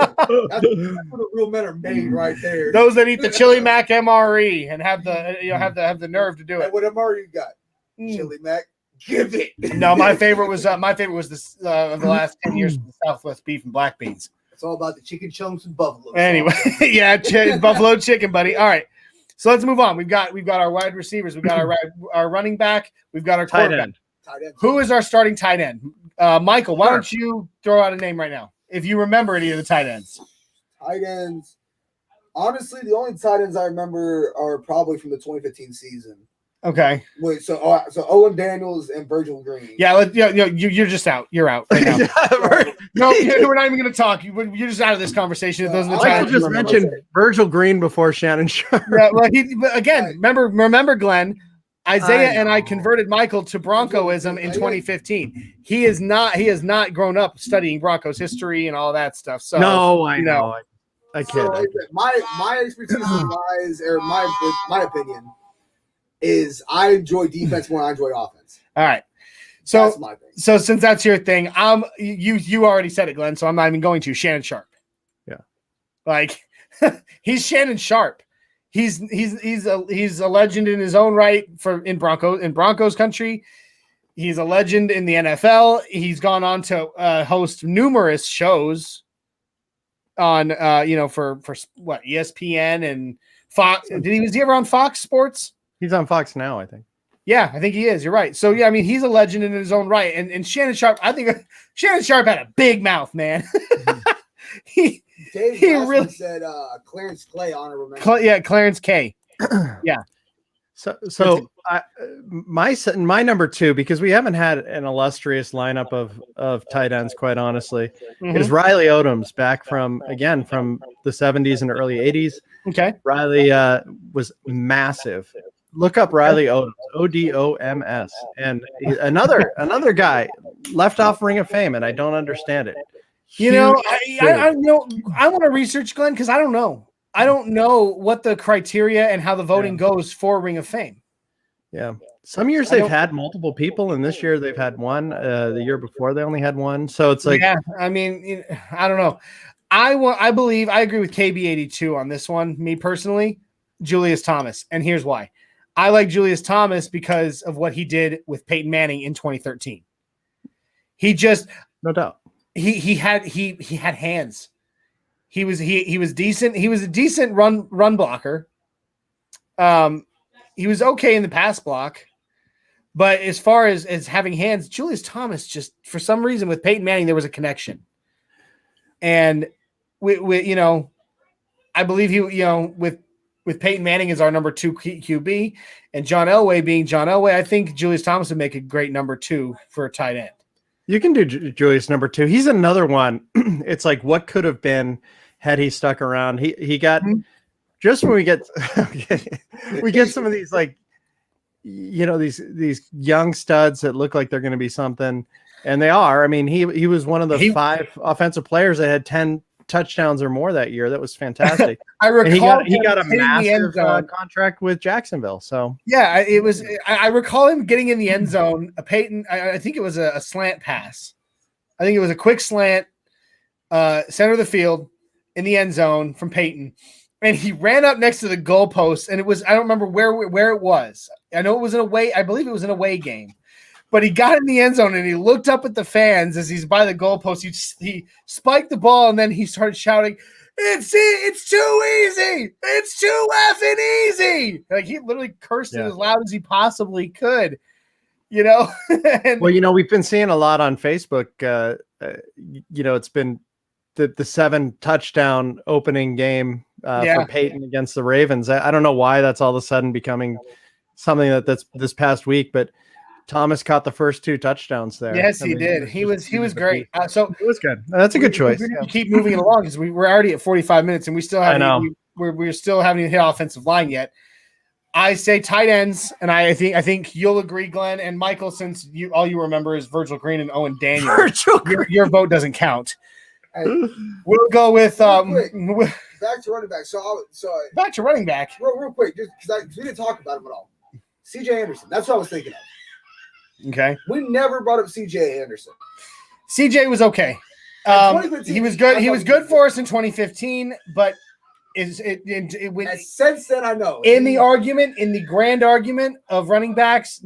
That's what the real men are made right there. Those that eat the Chili Mac MRE and have the nerve to do it. Hey, what MRE you got? Chili Mac, give it. No, my favorite was this of the last 10 years of the Southwest beef and black beans. It's all about the chicken chunks and buffalo. Anyway, buffalo chicken, buddy. All right, so let's move on. We've got our wide receivers. We've got our running back. We've got our quarterback. Tight end. Who is our starting tight end? Michael, why don't you throw out a name right now if you remember any of the tight ends? Tight ends. Honestly, the only tight ends I remember are probably from the 2015 season. Okay. Wait, so Owen Daniels and Virgil Green. Yeah, you're just out. You're out right now. No, we're not even going to talk. You're just out of this conversation. Those are the I just mentioned Virgil Green before Shannon Sharp. Yeah, well, remember, Glenn, Isaiah and I converted Michael to Broncoism in 2015. He has not grown up studying Broncos history and all that stuff. So no, I know. I can't. So my expertise lies, or my opinion is I enjoy defense more than I enjoy offense. All right. So That's my thing. So since that's your thing, you already said it, Glenn. So I'm not even going to. Shannon Sharp. Yeah. Like he's Shannon Sharp. He's a legend in his own right in Broncos country. He's a legend in the NFL. He's gone on to host numerous shows on for what, ESPN and Fox. Was he ever on Fox Sports? He's on Fox now, I think. Yeah, I think he is. You're right. So yeah, I mean, he's a legend in his own right. And Shannon Sharp, I think Shannon Sharp had a big mouth, man. he really said Clarence Clay honorable mention. Yeah, Clarence K. Yeah. So my number 2, because we haven't had an illustrious lineup of tight ends, quite honestly, is Riley Odoms, back from the 70s and early 80s. Okay. Riley was massive. Look up Riley Odoms, Odoms, and another guy left off Ring of Fame, and I don't understand it. I want to research, Glenn, because I don't know. I don't know what the criteria and how the voting goes for Ring of Fame. Yeah. Some years they've had multiple people, and this year they've had one. The year before they only had one. So it's like, yeah, I mean, I don't know. I agree with KB82 on this one. Me personally, Julius Thomas. And here's why. I like Julius Thomas because of what he did with Peyton Manning in 2013. He just, no doubt, he had hands. He was decent. He was a decent run blocker. He was okay in the pass block, but as far as having hands, Julius Thomas, just for some reason with Peyton Manning, there was a connection. And I believe he, with Peyton Manning as our number 2 QB and John Elway being John Elway, I think Julius Thomas would make a great number 2 for a tight end. You can do Julius number 2. He's another one. It's like, what could have been had he stuck around? He got just when we get some of these, like, these young studs that look like they're going to be something, and they are. I mean, he was one of the 5 offensive players that had 10 touchdowns or more that year. That was fantastic. I recall he got a massive contract with Jacksonville. So yeah, it was. I recall him getting in the end zone. Peyton, I think it was a slant pass. I think it was a quick slant, center of the field in the end zone from Peyton, and he ran up next to the goalpost. And it was, I don't remember where it was. I know it was I believe it was an away game. But he got in the end zone and he looked up at the fans as he's by the goalpost. He spiked the ball and then he started shouting, It's too easy! It's too effing easy!" Like, he literally cursed it as loud as he possibly could. And, well, we've been seeing a lot on Facebook. It's been the 7 touchdown opening game for Peyton against the Ravens. I don't know why that's all of a sudden becoming something that's this past week, but Thomas caught the first 2 touchdowns there. Yes, he did. He was great. So it was good. That's a good choice. We're going to keep moving it along because we're already at 45 minutes and we still haven't. We're still haven't hit offensive line yet. I say tight ends, and I think you'll agree, Glenn and Michael, since all you remember is Virgil Green and Owen Daniel. Your vote doesn't count. We'll go with back to running back. Back to running back. Real quick, just because we didn't talk about him at all. C.J. Anderson. That's what I was thinking of. Okay. We never brought up C.J. Anderson. C.J. was okay. He was good. He was good for us in 2015, but since then, I know in the grand argument of running backs,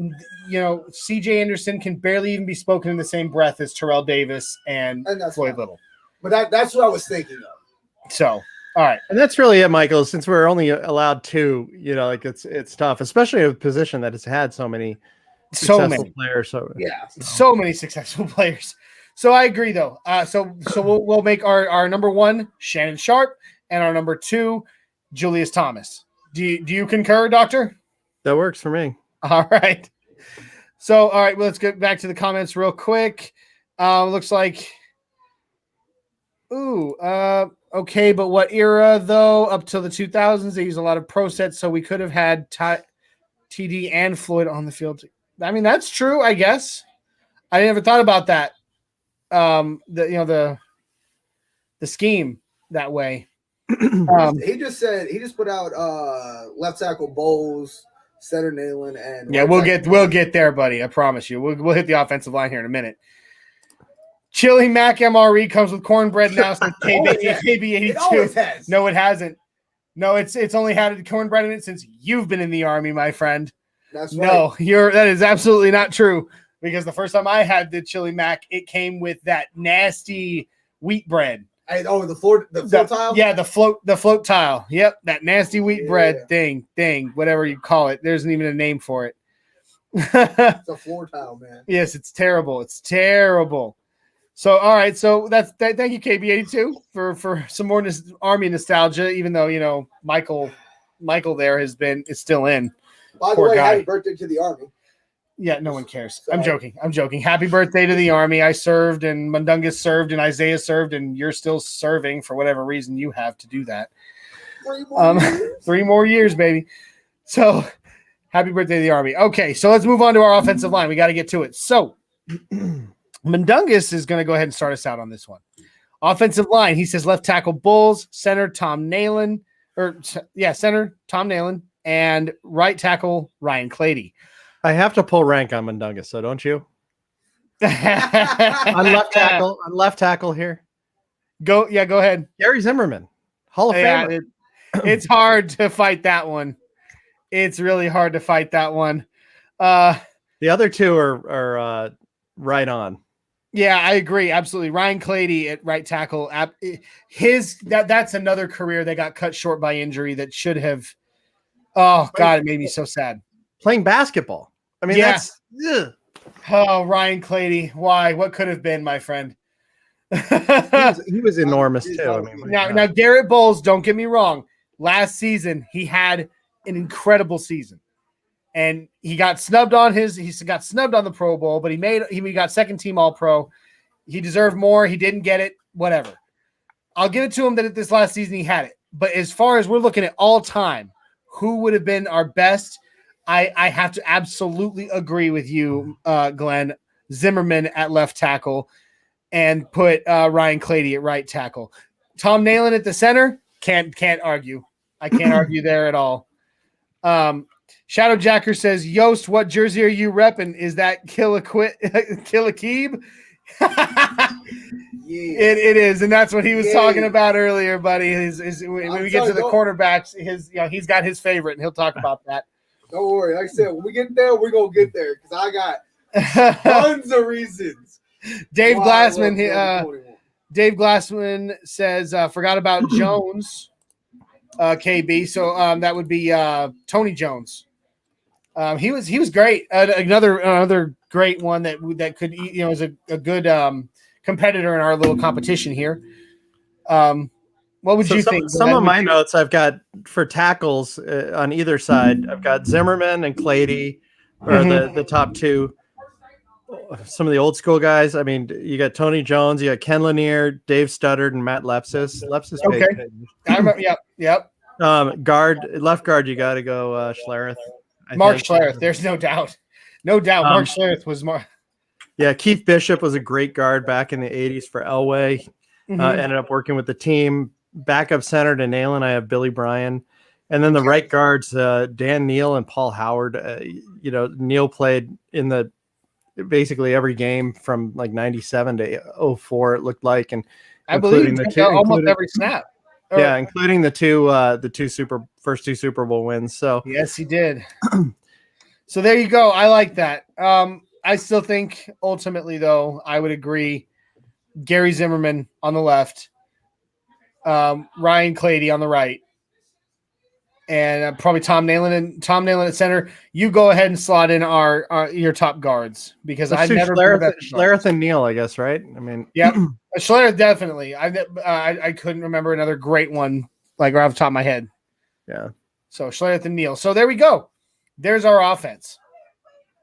C.J. Anderson can barely even be spoken in the same breath as Terrell Davis and Floyd Little. But that's what I was thinking of. So, all right, and that's really it, Michael. Since we're only allowed 2, it's tough, especially a position that has had so many players. So many successful players. So I agree, though. So we'll make our number 1 Shannon Sharp and our number 2 Julius Thomas. Do you concur, Doctor? That works for me. All right. So all right, well, let's get back to the comments real quick. Looks like. Okay, but what era though? Up till the 2000s, they used a lot of pro sets, so we could have had TD and Floyd on the field. I mean, that's true, I guess. I never thought about that. The scheme that way. He just put out left tackle Bowles, center Nalen, and we'll get there, buddy. I promise you. We'll hit the offensive line here in a minute. Chili Mac MRE comes with cornbread now since KB82. No, it hasn't. No, it's only had cornbread in it since you've been in the Army, my friend. That's right. No, that is absolutely not true. Because the first time I had the Chili Mac, it came with that nasty wheat bread. The float tile? Yeah, the float tile. Yep, that nasty wheat bread thing, whatever you call it. There isn't even a name for it. It's a floor tile, man. Yes, it's terrible. It's terrible. So, all right. So thank you, KB82, for some more Army nostalgia. Even though Michael there is still in. By the way, happy birthday to the Army. Yeah, no one cares. So, I'm joking. Happy birthday to the Army. I served, and Mundungus served, and Isaiah served, and you're still serving for whatever reason you have to do that. 3 more years, baby. So, happy birthday to the Army. Okay, so let's move on to our offensive line. We got to get to it. So, Mundungus is going to go ahead and start us out on this one. Offensive line, he says left tackle Bulls, center Tom Nalen, and right tackle Ryan Clady. I have to pull rank on Mundungus, so don't you? on left tackle here. Go ahead. Gary Zimmerman, Hall of Famer. It's hard to fight that one. It's really hard to fight that one. The other two are right on. Yeah, I agree. Absolutely. Ryan Clady at right tackle. That's another career that got cut short by injury that should have. Oh God, it made me so sad. Playing basketball. I mean, that's. Ugh. Oh, Ryan Clady. Why? What could have been, my friend? he was enormous too. I mean, now Garrett Bowles, don't get me wrong. Last season, he had an incredible season. And he got snubbed on the Pro Bowl, but he got second team All Pro. He deserved more. He didn't get it. Whatever. I'll give it to him that this last season he had it. But as far as we're looking at all time, who would have been our best? I have to absolutely agree with you, Glenn. Zimmerman at left tackle and put Ryan Clady at right tackle. Tom Nalen at the center. Can't argue. I can't argue there at all. Shadow Jacker says, Yost, what jersey are you repping? Is that Kill-A-Keeb? It is, and that's what he was talking about earlier, buddy. When we get to the cornerbacks, he's got his favorite, and he'll talk about that. Don't worry. Like I said, when we get there, we're gonna get there because I got tons of reasons. Dave Glassman says, forgot about Jones, KB. So that would be Tony Jones. He was great. Another great one that could is a good competitor in our little competition here. What would you think? Some of my notes I've got for tackles on either side. I've got Zimmerman and Clady, or the top two. Some of the old school guys. I mean, you got Tony Jones, you got Ken Lanier, Dave Studdard, and Matt Lepsis. Okay. I remember. Yep. Left guard, you got to go Schlereth. Mark Schlereth. There's no doubt. Mark Schlereth was more. Yeah, Keith Bishop was a great guard back in the 80s for Elway. Ended up working with the team. Backup center to Nalen, I have Billy Bryan. And then the right guards, Dan Neal and Paul Howard. Neal played in basically every game from like 97 to 04, it looked like. And I believe almost every snap. Yeah, including the first two Super Bowl wins. So yes, he did. So there you go. I like that. I still think ultimately, though, I would agree. Gary Zimmerman on the left, Ryan Clady on the right, and probably Tom Nalen at center. You go ahead and slot in your top guards because I've never Schlereth and Neal, I guess, right? I mean, yeah, Schlereth definitely. I couldn't remember another great one like right off the top of my head. Yeah. So Schlereth and Neal. So there we go. There's our offense.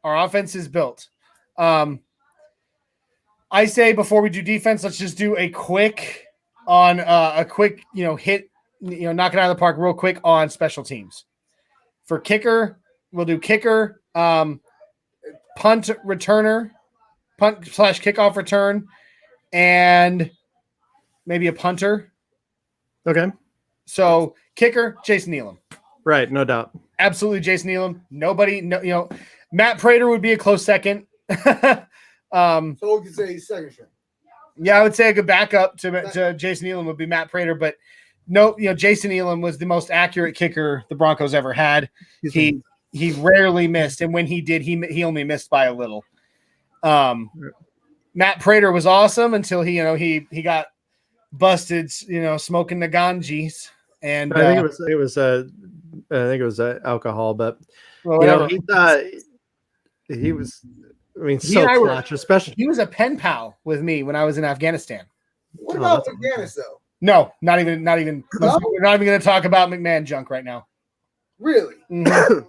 Our offense is built. I say before we do defense, let's just do a quick hit, knock it out of the park real quick on special teams. For kicker, we'll do kicker, punt returner, punt/kickoff return, and maybe a punter. Okay. So kicker, Jason Elam. Right, no doubt. Absolutely, Jason Elam. Nobody, no, Matt Prater would be a close second. So we could say he's second string. Yeah, I would say a good backup to Jason Elam would be Matt Prater, but no, Jason Elam was the most accurate kicker the Broncos ever had. He rarely missed, and when he did, he only missed by a little. Matt Prater was awesome until he got busted, smoking the ganjis, and I think it was alcohol, but he was. I mean, so clutch, especially. He was a pen pal with me when I was in Afghanistan. What about McManus, though? No, not even. No? We're not even going to talk about McMahon junk right now. Really? Mm-hmm.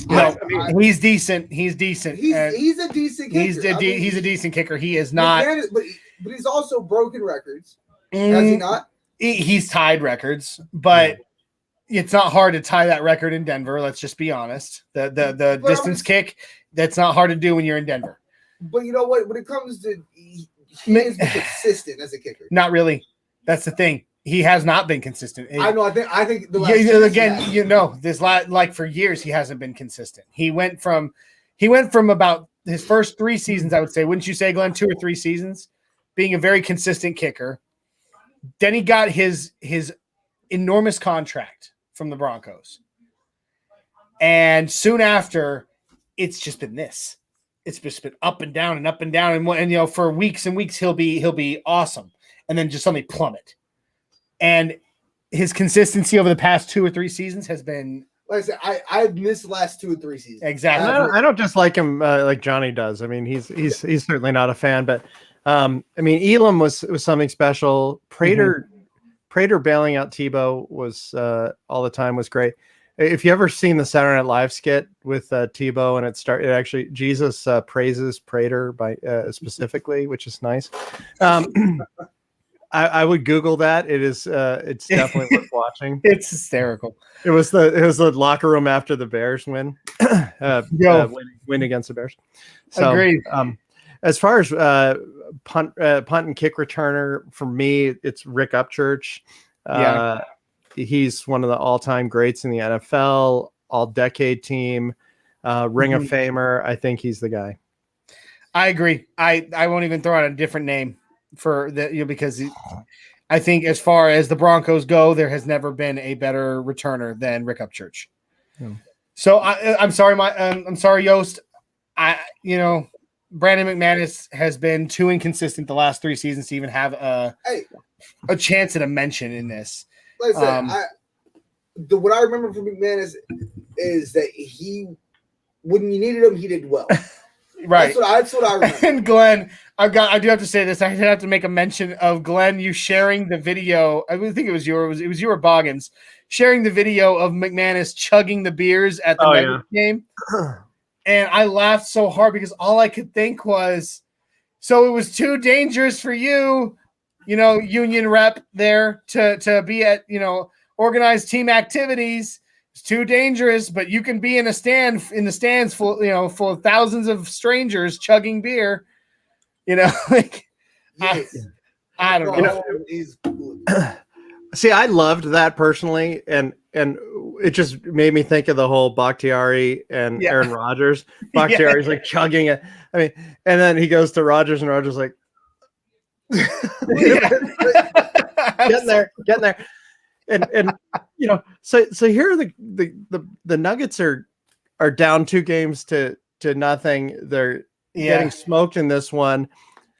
No, he's decent. He's decent. He's a decent kicker. He's a decent kicker. He is not. McManus, but he's also broken records. Has he not? He's tied records, but it's not hard to tie that record in Denver. Let's just be honest. The distance kick, that's not hard to do when you're in Denver. But you know what? When it comes to he is consistent as a kicker. Not really. That's the thing. He has not been consistent. I know. I think the last this like for years he hasn't been consistent. He went from about his first 3 seasons, I would say. Wouldn't you say, Glenn? 2 or 3 seasons, being a very consistent kicker. Then he got his enormous contract from the Broncos, and soon after, it's just been this. It's just been up and down and up and down, and for weeks and weeks he'll be awesome, and then just suddenly plummet. And his consistency over the past 2 or 3 seasons has been. Like I said, I've missed the last 2 or 3 seasons. Exactly. I don't just like him like Johnny does. I mean, he's certainly not a fan, but I mean, Elam was something special. Prater bailing out Tebow was all the time was great. If you ever seen the Saturday Night Live skit with Tebow, and it actually Jesus praises Prater by specifically, which is nice. I would Google that. It's definitely worth watching. It's hysterical. It was the locker room after the Bears win against the Bears. So, agreed. As far as punt and kick returner, for me, it's Rick Upchurch. He's one of the all-time greats in the NFL, all-decade team, Ring of Famer. I think he's the guy. I agree. I won't even throw out a different name for the because I think as far as the Broncos go, there has never been a better returner than Rick Upchurch. So I'm sorry, I'm sorry, Yost. Brandon McManus has been too inconsistent the last 3 seasons to even have a chance at a mention in this. Like I said, what I remember from McManus is that when you needed him, he did well. Right. That's what I remember. And Glenn, I do have to say this. I have to make a mention of Glenn, you sharing the video. I think it was you or Boggins sharing the video of McManus chugging the beers at the Nuggets game. And I laughed so hard because all I could think was, so it was too dangerous for you, union rep there to be at, organized team activities. It's too dangerous, but you can be in the stands full of thousands of strangers chugging beer. I don't know. See, I loved that personally, and it just made me think of the whole Bakhtiari and Aaron Rodgers. Bakhtiari's like chugging it. I mean, and then he goes to Rodgers, and Rodgers like getting there. And so here are the Nuggets are down 2 games to nothing. They're getting smoked in this one.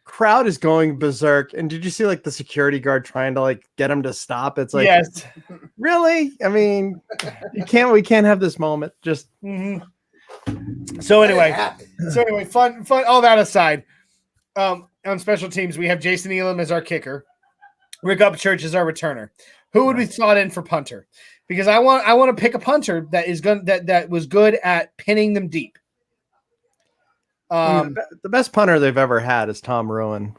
Crowd is going berserk. And did you see like the security guard trying to like get him to stop? It's like, yes, really? I mean, we can't have this moment. Just So anyway, fun. All that aside, on special teams, we have Jason Elam as our kicker. Rick Upchurch is our returner. Who would we slot in for punter? Because I want to pick a punter that was good at pinning them deep. The best punter they've ever had is Tom Rowan.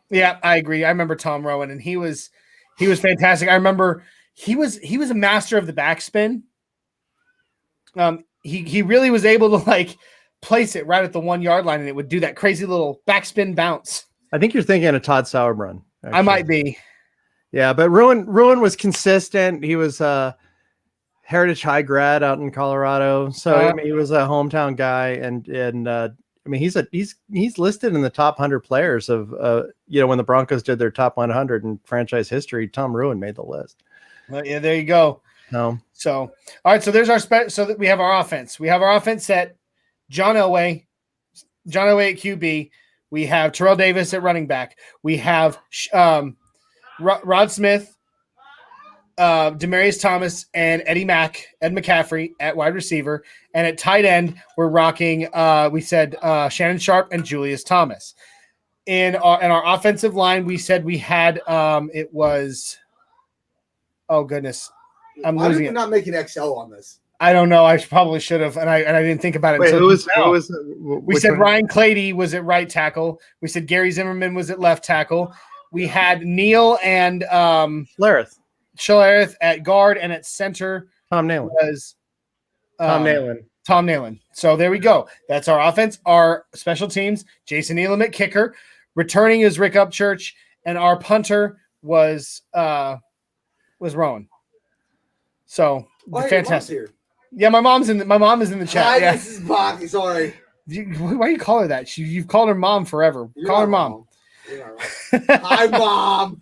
Yeah, I agree. I remember Tom Rowan, and he was fantastic. I remember he was a master of the backspin. He really was able to like place it right at the 1 yard line, and it would do that crazy little backspin bounce. I think you're thinking of Todd Sauerbrunn. Actually. I might be. Yeah, but Ruin was consistent. He was Heritage High grad out in Colorado, so I mean, he was a hometown guy, and I mean, he's listed in the top 100 players of when the Broncos did their top 100 in franchise history. Tom Ruin made the list. Well, yeah, there you go. No, so all right, so there's our so that we have our offense. We have our offense set. John Elway at QB. We have Terrell Davis at running back. We have Rod Smith, Demarius Thomas, and Ed McCaffrey at wide receiver. And at tight end, we're rocking, we said Shannon Sharp and Julius Thomas. In our offensive line, we said we had, it was, oh goodness. Why did we not make an XL on this? I don't know. I probably should have, and I didn't think about it. Wait, we said Ryan Clady was at right tackle. We said Gary Zimmerman was at left tackle. We had Neal and Schlereth at guard, and at center Tom Nalen was Tom Nalen. So there we go. That's our offense. Our special teams: Jason Elam at kicker. Returning is Rick Upchurch, and our punter was Rowan. So fantastic. Yeah, my mom is in the chat. Hi, yeah. This is Bobby. Sorry. Why do you call her that? You've called her mom forever. Call her mom. Hi, Mom.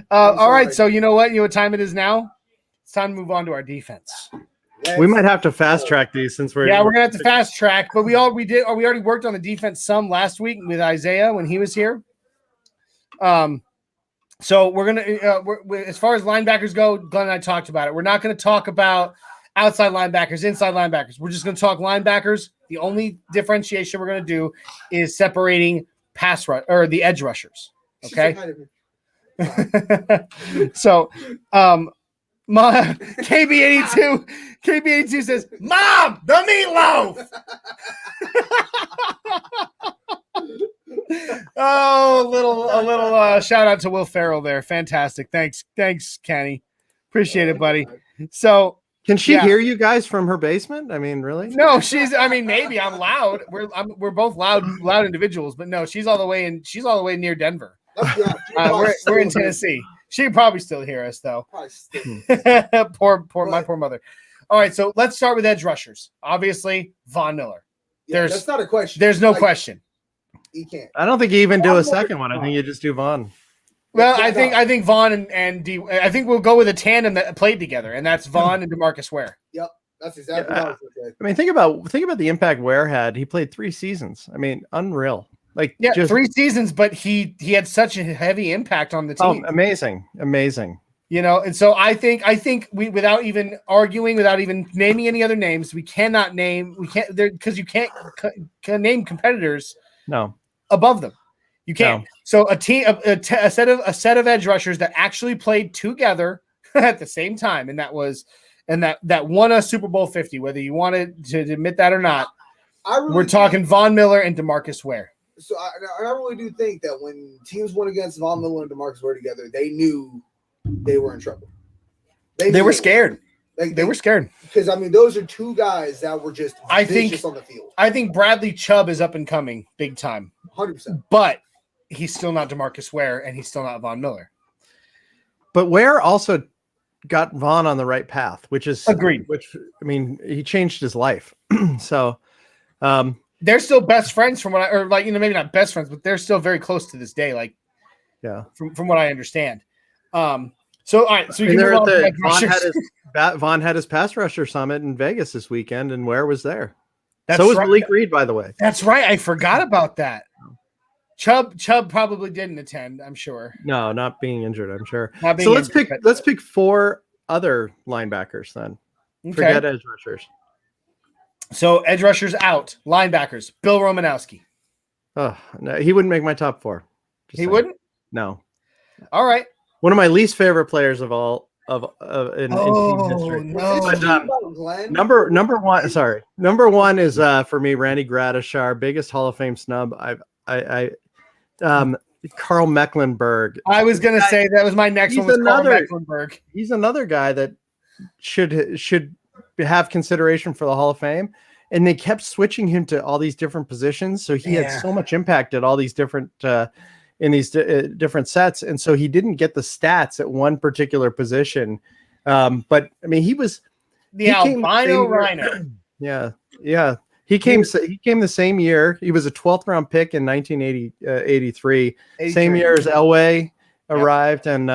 All right. So you know what? You know what time it is now? It's time to move on to our defense. We might have to fast track these since we're gonna have to fast track. But we already worked on the defense some last week with Isaiah when he was here. So we're gonna as far as linebackers go, Glenn and I talked about it. We're not going to talk about outside linebackers, inside linebackers. We're just going to talk linebackers. The only differentiation we're going to do is separating pass rush or the edge rushers. Okay. So, KB82 says, "Mom, the meatloaf." Oh, a little shout out to Will Ferrell there. Fantastic. Thanks, Kenny. Appreciate it, buddy. So. Can she hear you guys from her basement? I mean, really? No, maybe I'm loud. We're both loud individuals, but no, she's all the way near Denver. We're in Tennessee. She can probably still hear us though. Poor mother. All right, so let's start with edge rushers. Obviously, Von Miller. That's not a question. There's no question. He can't. I don't think you even do a second one. I think you just do Von. Well, I think Vaughn and D. I think we'll go with a tandem that played together, and that's Vaughn and DeMarcus Ware. Yep, that's exactly what I was going to say. I mean, think about the impact Ware had. He played 3 seasons. I mean, unreal. 3 seasons, but he had such a heavy impact on the team. Oh, amazing. And so I think we, without even arguing, without even naming any other names, because you can't name competitors. No, above them. You can't. No. So a set of edge rushers that actually played together at the same time, and that won a Super Bowl 50, whether you wanted to admit that or not. We're talking Von Miller and DeMarcus Ware. So I really do think that when teams went against Von Miller and DeMarcus Ware together, they knew they were in trouble. They were scared. They were scared because those are two guys that were just vicious on the field. I think Bradley Chubb is up and coming big time, 100%. But he's still not DeMarcus Ware, and he's still not Von Miller. But Ware also got Von on the right path, which is agreed. He changed his life. So they're still best friends from what maybe not best friends, but they're still very close to this day. From what I understand. So all right, so you can Vaughn had his pass rusher summit in Vegas this weekend, and Ware was there. That's so was right. Malik Reed, by the way. That's right. I forgot about that. Chubb probably didn't attend, I'm sure. No, not being injured, I'm sure. So let's pick 4 other linebackers then. Okay. Forget edge rushers. So edge rushers out, linebackers. Bill Romanowski. Oh no, he wouldn't make my top 4. He wouldn't? No. All right. One of my least favorite players of all in team history. No. But, number one. Sorry, number 1 is for me Randy Gradishar, biggest Hall of Fame snub. Carl Mecklenburg. I was gonna say that was my next one. Carl Mecklenburg. He's another guy that should have consideration for the Hall of Fame, and they kept switching him to all these different positions, so he had so much impact at all these different in these different sets. And so he didn't get the stats at one particular position. But I mean, he albino rhino. Yeah. He came the same year. He was a 12th round pick in 1983. Same year as Elway arrived, and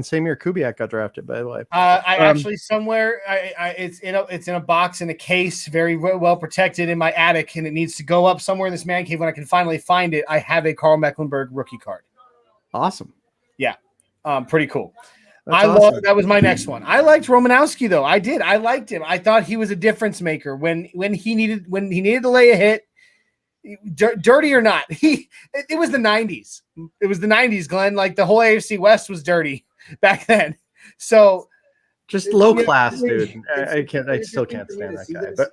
same year Kubiak got drafted, by the way. I actually somewhere it's in a box in a case, very well protected in my attic, and it needs to go up somewhere in this man cave when I can finally find it. I have a Carl Mecklenburg rookie card. Awesome. Yeah. Pretty cool. That's awesome. That was my next one. I liked Romanowski though. I did. I liked him. I thought he was a difference maker when he needed to lay a hit. Dirty or not, it was the 90s. It was the 90s, Glenn. Like the whole AFC West was dirty back then. So just low class, dude. I still can't stand that guy. But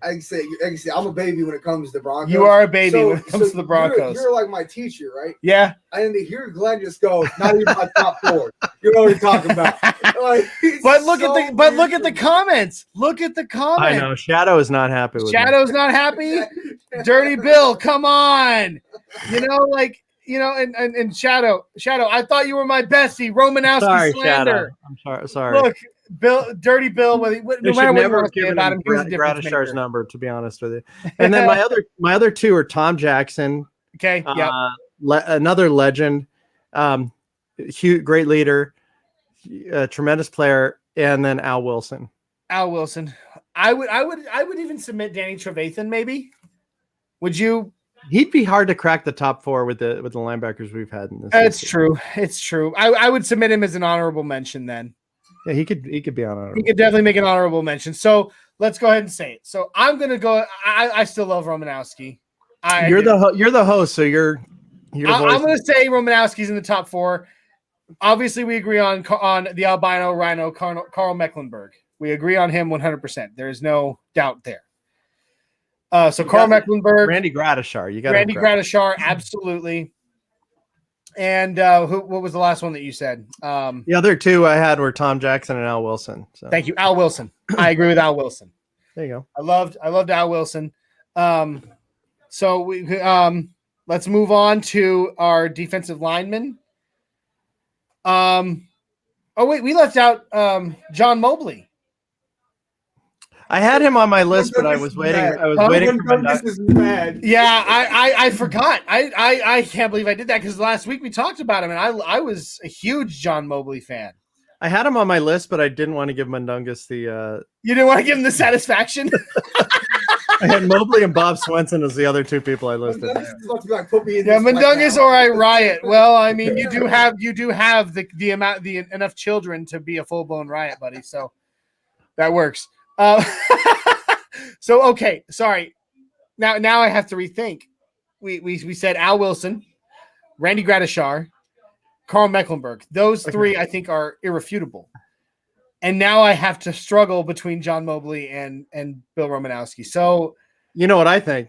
I can say, I'm a baby when it comes to Broncos. You are a baby when it comes to the Broncos. You're like my teacher, right? Yeah. And to hear Glenn just go, not even my top 4. You know what you're talking about. Like, but look at the comments. Look at the comments. I know Shadow is not happy with Shadow's not happy. Dirty Bill, come on. And Shadow, I thought you were my bestie. Romanowski slander. Shadow. I'm sorry. Look, Bill, Dirty Bill. No matter what you want to say about him, he was a difference maker. Gradishar's number, to be honest with you. And then my other two are Tom Jackson. Okay. Yeah. Another legend, great leader, tremendous player, and then Al Wilson. I would even submit Danny Trevathan. Maybe. Would you? He'd be hard to crack the top 4 with the linebackers we've had in this. It's true. It's true. I would submit him as an honorable mention then. Yeah, he could be on honorable. He could definitely make an honorable mention. So let's go ahead and say it. So I'm gonna go. I still love Romanowski. You're the host, so you're. I'm gonna say Romanowski's in the top 4. Obviously, we agree on the albino rhino Carl Mecklenburg. We agree on him 100%. There's no doubt there. So Carl Mecklenburg, Randy Gradishar. You got Randy Gradishar, absolutely. And what was the last one that you said? The other two I had were Tom Jackson and Al Wilson. So. Thank you, Al Wilson. I agree with Al Wilson. There you go. I loved Al Wilson. So we let's move on to our defensive linemen. We left out John Mobley. I had him on my list, but I was waiting. I was waiting for my. Yeah, I forgot. I can't believe I did that because last week we talked about him, and I was a huge John Mobley fan. I had him on my list, but I didn't want to give Mundungus the. You didn't want to give him the satisfaction. I had Mobley and Bob Swenson as the other two people I listed. Mundungus or I Riot. Well, I mean, you do have the enough children to be a full blown Riot, buddy. So that works. So okay, sorry. Now I have to rethink. We said Al Wilson, Randy Gradishar, Carl Mecklenburg. Those three I think are irrefutable. And now I have to struggle between John Mobley and Bill Romanowski. So you know what I think?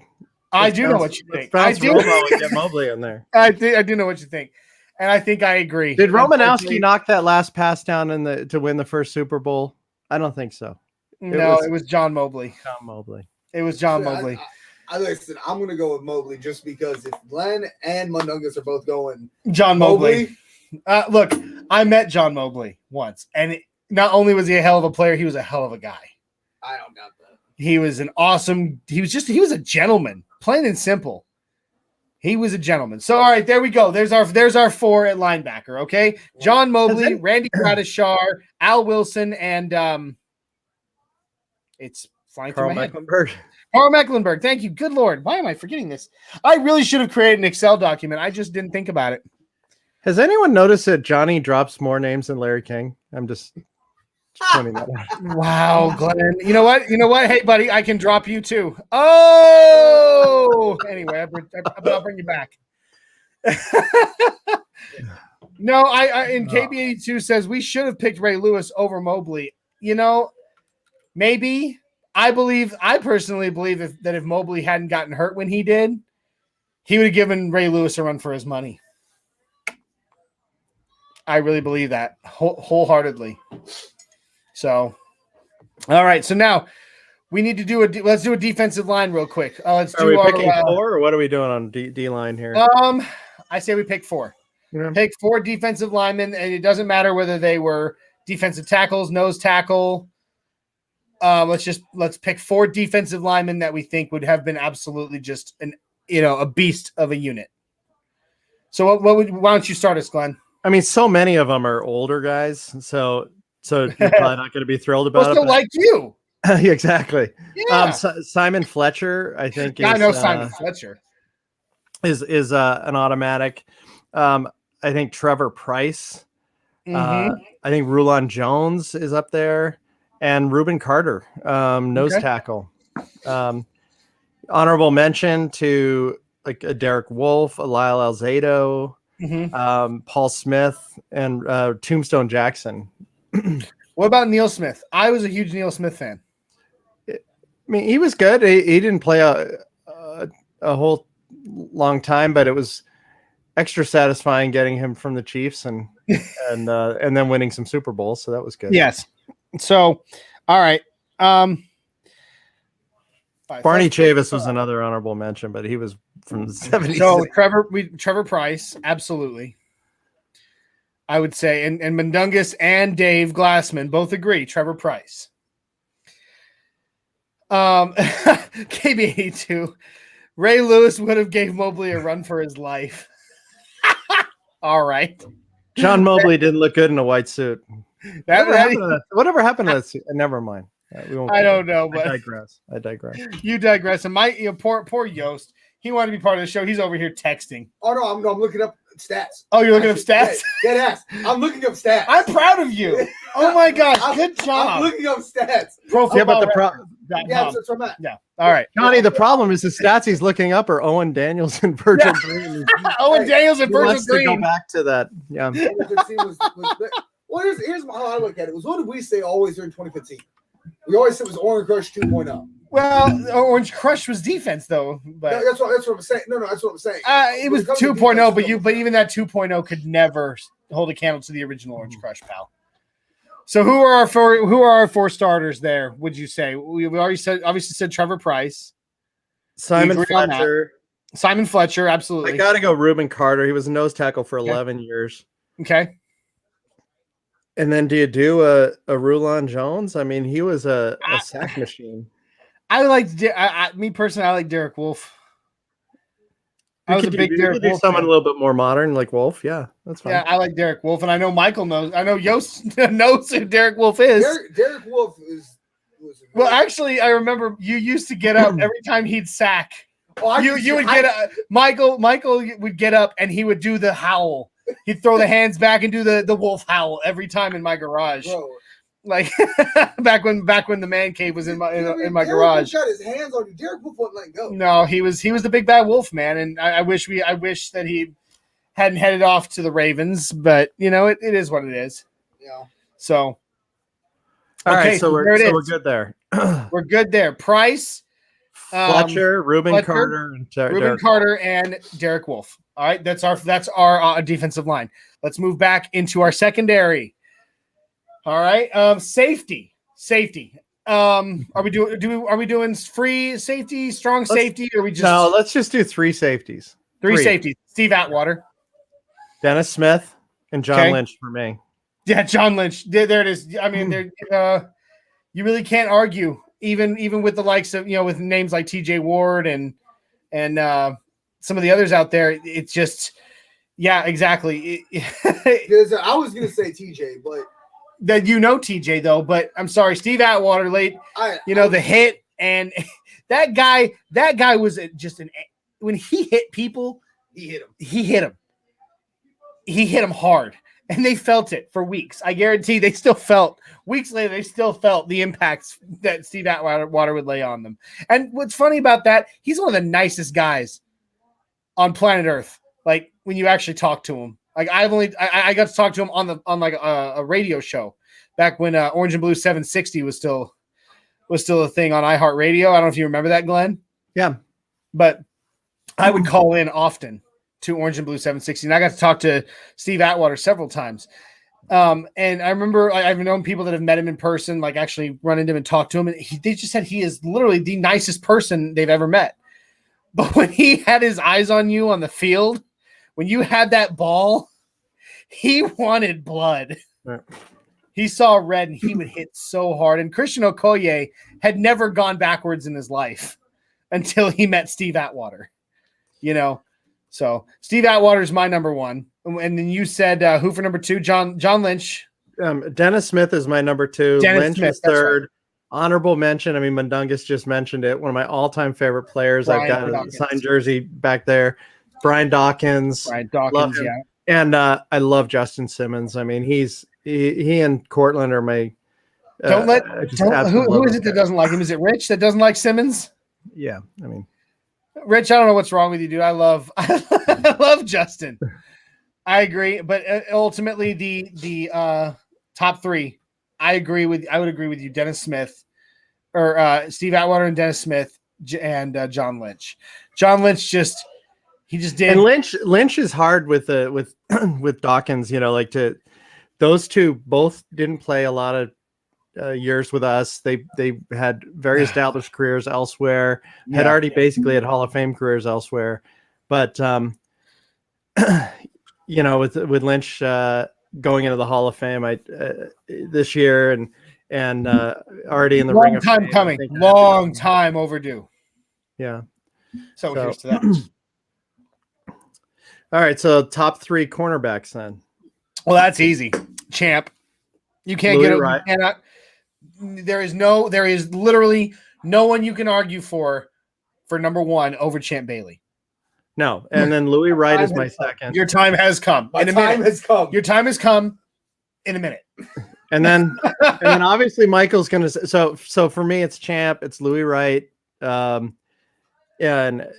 I do know what you think. I do get Mobley in there. I do know what you think. And I think I agree. Did Romanowski knock that last pass down to win the first Super Bowl? I don't think so. It was John Mobley. John Mobley. It was John Mobley. Listen, I'm going to go with Mobley just because if Glenn and Mundungus are both going John Mobley. Look, I met John Mobley once, and not only was he a hell of a player, he was a hell of a guy. I don't doubt that. He was he was a gentleman, plain and simple. He was a gentleman. So, all right, there we go. There's our 4 at linebacker, okay? John Mobley, Randy Gradishar, Al Wilson, and it's flying through my head. Carl Mecklenburg. Thank you. Good Lord. Why am I forgetting this? I really should have created an Excel document. I just didn't think about it. Has anyone noticed that Johnny drops more names than Larry King? I'm just pointing that out. Wow, Glenn. You know what? Hey, buddy, I can drop you too. Oh! Anyway, I'll bring you back. No, in KB82 says we should have picked Ray Lewis over Mobley. Maybe. I personally believe that if Mobley hadn't gotten hurt when he did, he would have given Ray Lewis a run for his money. I really believe that wholeheartedly. So, all right. So now we need to let's do a defensive line real quick. Are we picking 4 or what are we doing on D line here? I say we pick 4. Yeah. Pick 4 defensive linemen, and it doesn't matter whether they were defensive tackles, nose tackle. Let's pick 4 defensive linemen that we think would have been absolutely just a beast of a unit. So why don't you start us, Glenn? I mean, so many of them are older guys, so you're probably not going to be thrilled about it. Still like you. Exactly. Yeah. Simon Fletcher, I think. I know Simon Fletcher is an automatic. I think Trevor Price. I think Rulon Jones is up there, and Reuben Carter, nose tackle. Honorable mention to like a Derek Wolfe, a Lyle Alzado, Paul Smith, and Tombstone Jackson. What about Neil Smith? I was a huge Neil Smith fan. I mean, he was good. He didn't play a whole long time, but it was extra satisfying getting him from the Chiefs and then winning some Super Bowls. So that was good. Yes. So, all right. Barney Chavis was another honorable mention, but he was from the 70s. So Trevor Price, absolutely. I would say, and Mundungus and Dave Glassman both agree. Trevor Price. KB82. Ray Lewis would have gave Mobley a run for his life. All right. John Mobley didn't look good in a white suit. Whatever happened to that suit? Never mind. I don't know, but I digress. You digress. And poor Yost. He wanted to be part of the show. He's over here texting. Oh no, I'm looking up stats. Oh, you're looking up stats? Dead ass. I'm looking up stats. I'm proud of you. Oh my gosh, good job. I'm looking up stats. Yeah, but the problem. Yeah, that's what I'm at. Yeah. All right. Johnny, the problem is the stats he's looking up are Owen Daniels and Virgil Green. Owen Daniels and Virgil Green. To go back to that. Yeah. Well, here's how I look at it. What did we say always during 2015? We always said it was Orange Crush 2.0. Well, Orange Crush was defense, though. But no, that's what I'm saying. No, that's what I'm saying. It was 2.0, but even that 2.0 could never hold a candle to the original Orange Crush, pal. So who are our 4 starters there? Would you say we obviously said Trevor Price, Simon Fletcher, absolutely. I got to go Reuben Carter. He was a nose tackle for 11 years. Okay. And then do you do a Rulon Jones? I mean, he was a sack machine. I me personally, I like Derek Wolfe. I was a big Derek Wolfe. Someone a little bit more modern like Wolfe. Yeah, that's fine. Yeah, I like Derek Wolfe, and I know Michael knows. I know Yost knows who Derek Wolfe is. Derek Wolfe is. Well, actually, I remember you used to get up every time he'd sack. You would get up. Michael would get up and he would do the howl. He'd throw the hands back and do the wolf howl every time in my garage. Bro. Like back when the man cave was in my garage. Got his hands on you. Derek Wolfe wouldn't let go. No, he was the big bad wolf, man, and I wish that he hadn't headed off to the Ravens, but it is what it is. Yeah. So all right, so we're good there. We're good there. Price, Fletcher, Reuben Carter, and Derek Wolfe. All right, that's our defensive line. Let's move back into our secondary. All right, safety. Are we doing free safety, strong safety, or we just no? Let's just do 3 safeties. Three safeties. Steve Atwater, Dennis Smith, and John Lynch for me. Yeah, John Lynch. There it is. I mean, you really can't argue, even with the likes of with names like T.J. Ward and some of the others out there. It's just, yeah, exactly. I was gonna say T.J., but. That TJ though, but I'm sorry, Steve Atwater the hit, and that guy was just when he hit people, he hit him hard, and they felt it for weeks. I guarantee they still felt weeks later. They still felt the impacts that Steve Atwater would lay on them. And what's funny about that, he's one of the nicest guys on planet Earth. Like when you actually talk to him. Like I got to talk to him on a radio show back when Orange and Blue 760 was still a thing on iHeartRadio. I don't know if you remember that, Glenn. Yeah, but I would call in often to Orange and Blue 760, and I got to talk to Steve Atwater several times. And I remember I've known people that have met him in person, like actually run into him and talk to him, and they just said he is literally the nicest person they've ever met. But when he had his eyes on you on the field, when you had that ball, he wanted blood. Right. He saw red and he would hit so hard. And Christian Okoye had never gone backwards in his life until he met Steve Atwater, So Steve Atwater is my number one. And then you said who for number two? John Lynch. Dennis Smith is my number two. Lynch Smith, is third. Right. Honorable mention. I mean, Mundungus just mentioned it. One of my all-time favorite players. I've got a signed jersey back there. Brian Dawkins. Yeah. And I love Justin Simmons. I mean, he and Cortland are my. Who is it that doesn't like him? Is it Rich that doesn't like Simmons? Yeah, I mean, Rich, I don't know what's wrong with you, dude. I love Justin. I agree, but ultimately the top three. I would agree with you, Dennis Smith, or Steve Atwater and Dennis Smith, and John Lynch. John Lynch did. And Lynch is hard with Dawkins. Those two both didn't play a lot of years with us. They had very established careers elsewhere. Had already basically had Hall of Fame careers elsewhere, but with Lynch going into the Hall of Fame this year and already in the ring of time fame, coming, long time overdue. Yeah. So here's to that. All right, so top three cornerbacks then. Well, that's easy. Champ. You can't Louis get it. Wright. There is literally no one you can argue for number one over Champ Bailey. No, and then Louis Wright is my second. Your time has come. Your time has come in a minute. And then obviously Michael's gonna. So for me, it's Champ. It's Louis Wright. And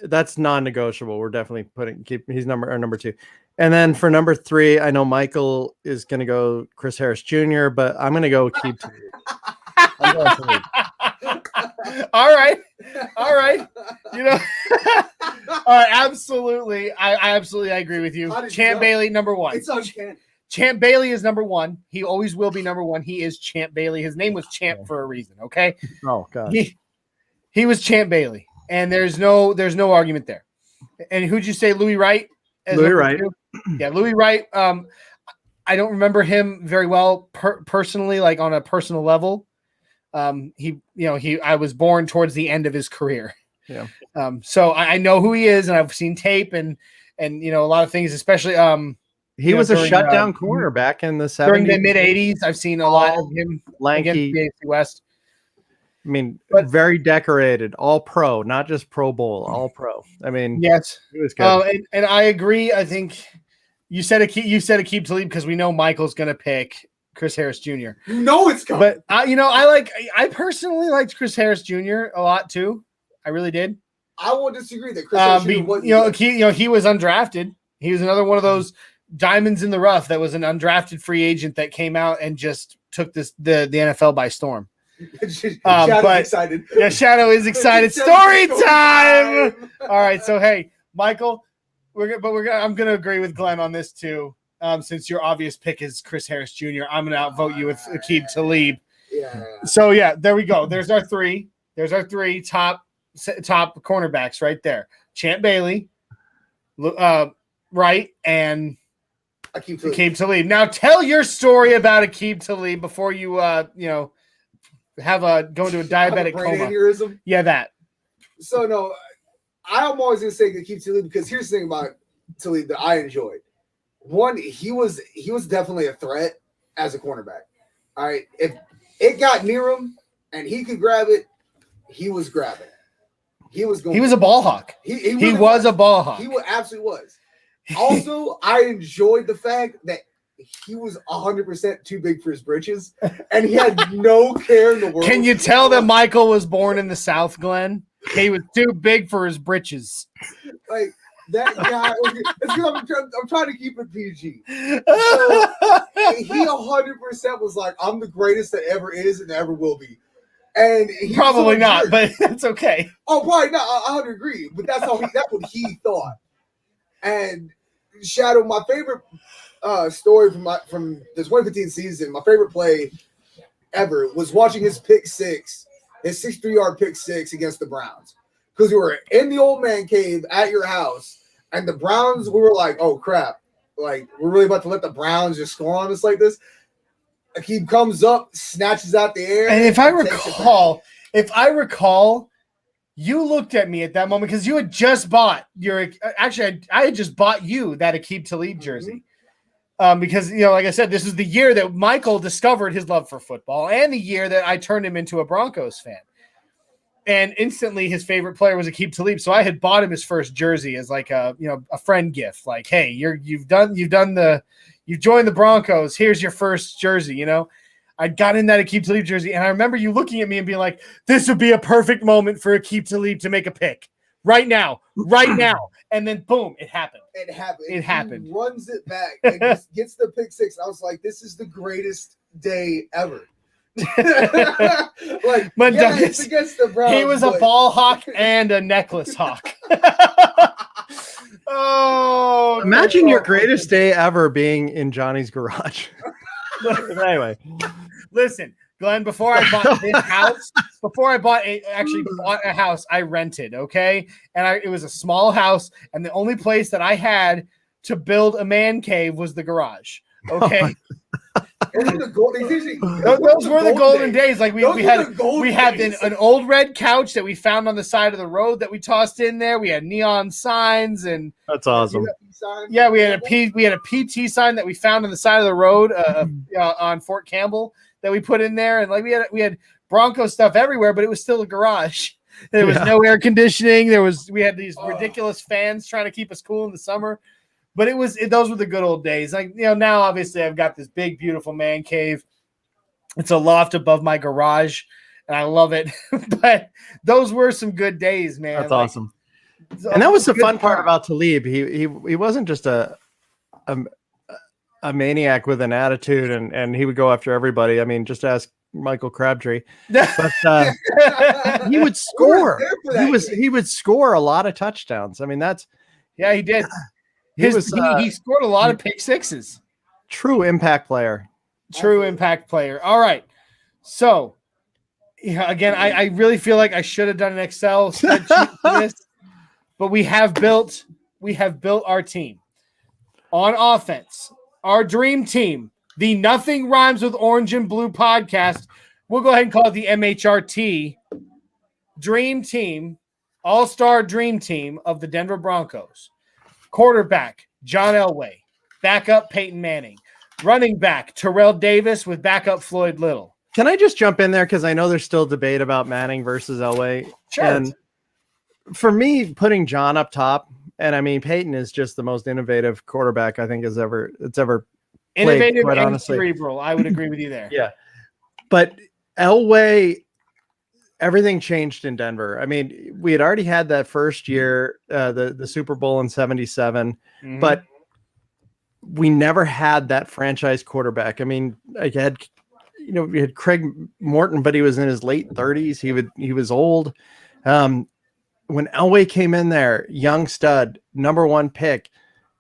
that's non-negotiable. We're definitely he's number two. And then for number three, I know Michael is going to go Chris Harris Jr., but I'm going to go Keep Talib. All right. All right. All right. Absolutely. I agree with you. Champ Bailey, number one. It's uncanny. Champ Bailey is number one. He always will be number one. He is Champ Bailey. His name was Champ for a reason. Okay. Oh God. He was Champ Bailey. And there's no argument there. And who'd you say, Louis Wright? Louis Wright. Yeah, Louis Wright. I don't remember him very well personally, like on a personal level. I was born towards the end of his career. Yeah. So I know who he is, and I've seen tape and a lot of things, especially he was a shutdown corner back in the 70s. During the mid 80s. I've seen a lot of him lanky against the AFC West. I mean, very decorated, all pro, not just Pro Bowl, all pro. I mean, yes, it was good. And I agree. I think you said Aqib Talib because we know Michael's going to pick Chris Harris Jr. It's coming. But I personally liked Chris Harris Jr. a lot too. I really did. I won't disagree that Chris Harris Jr. he was undrafted. He was another one of those diamonds in the rough that was an undrafted free agent that came out and just took the NFL by storm. Shadow's excited. Yeah, Shadow is excited. Story time. All right, so hey, Michael, I'm gonna agree with Glenn on this too. Since your obvious pick is Chris Harris Jr., I'm gonna outvote you with Aqib Talib. Yeah. So yeah, there we go. There's our three. There's our three top cornerbacks right there. Champ Bailey, Wright, and Aqib Talib. Now tell your story about Aqib Talib before you go into a diabetic brain coma. Aneurysm. Yeah, that. So no, I'm always gonna say Aqib Talib because here's the thing about Talib that I enjoyed. One, he was definitely a threat as a cornerback. All right, if it got near him and he could grab it, he was grabbing. He was going. He was a ball hawk. He really was a ball hawk. He absolutely was. Also, I enjoyed the fact that he was 100% too big for his britches, and he had no care in the world. Can you tell that Michael was born in the South, Glenn? He was too big for his britches. Like that guy. I'm trying to keep it PG. So, he 100% was like, "I'm the greatest that ever is and ever will be." And he probably not, but that's okay. Oh, probably not. I would agree, but that's what he thought. And Shadow, my favorite story from the 2015 season, my favorite play ever was watching his 63-yard pick six against the Browns, because we were in the old man cave at your house, And the Browns, we were like, oh crap. Like, we're really about to let the Browns just score on us like this. Akeem comes up, snatches out the air. And if I recall, you looked at me at that moment because you had just bought I had just bought you that Aqib Talib jersey. Because, like I said, this is the year that Michael discovered his love for football and the year that I turned him into a Broncos fan. And instantly his favorite player was Aqib Talib. So I had bought him his first jersey as like a friend gift. Like, hey, you've joined the Broncos. Here's your first jersey, I got in that Aqib Talib jersey, and I remember you looking at me and being like, this would be a perfect moment for Aqib Talib to make a pick. Right now. And then, boom, it happened. It happened. He runs it back and just gets the pick six. I was like, this is the greatest day ever. It's against the Browns. He was a ball hawk and a necklace hawk. Oh, imagine your greatest day ever being in Johnny's garage. Anyway, listen, Glenn, before I bought this house, bought a house, I rented, okay? And it was a small house, and the only place that I had to build a man cave was the garage, okay? Those were the golden days. Like we had an old red couch that we found on the side of the road that we tossed in there. We had neon signs, and that's awesome. Yeah, we had a PT sign that we found on the side of the road on Fort Campbell that we put in there, and like we had Bronco stuff everywhere, but it was still a garage. There was no air conditioning. We had these ridiculous fans trying to keep us cool in the summer. But those were the good old days. Like, now obviously I've got this big, beautiful man cave. It's a loft above my garage, and I love it. But those were some good days, man. That's awesome. And that was the fun part about Talib. He wasn't just a maniac with an attitude, and he would go after everybody. I mean, just ask Michael Crabtree. But he would score. He would score a lot of touchdowns. I mean, he did. He scored a lot of pick sixes. True impact player. All right. So, again, I really feel like I should have done an Excel spreadsheet for this, but we have built our team on offense. Our dream team, the Nothing Rhymes with Orange and Blue podcast. We'll go ahead and call it the MHRT Dream Team, All-Star Dream Team of the Denver Broncos. Quarterback, John Elway. Backup, Peyton Manning. Running back, Terrell Davis with backup Floyd Little. Can I just jump in there? Because I know there's still debate about Manning versus Elway. Sure. And for me, putting John up top, and I mean, Peyton is just the most innovative quarterback I think it's ever played, innovative quite and honestly. cerebral. I would agree with you there. Yeah. But Elway, everything changed in Denver. I mean, we had already had that first year, the Super Bowl in '77, but we never had that franchise quarterback. I mean, we had Craig Morton, but he was in his late 30s. He was old. When Elway came in there, young stud, number one pick,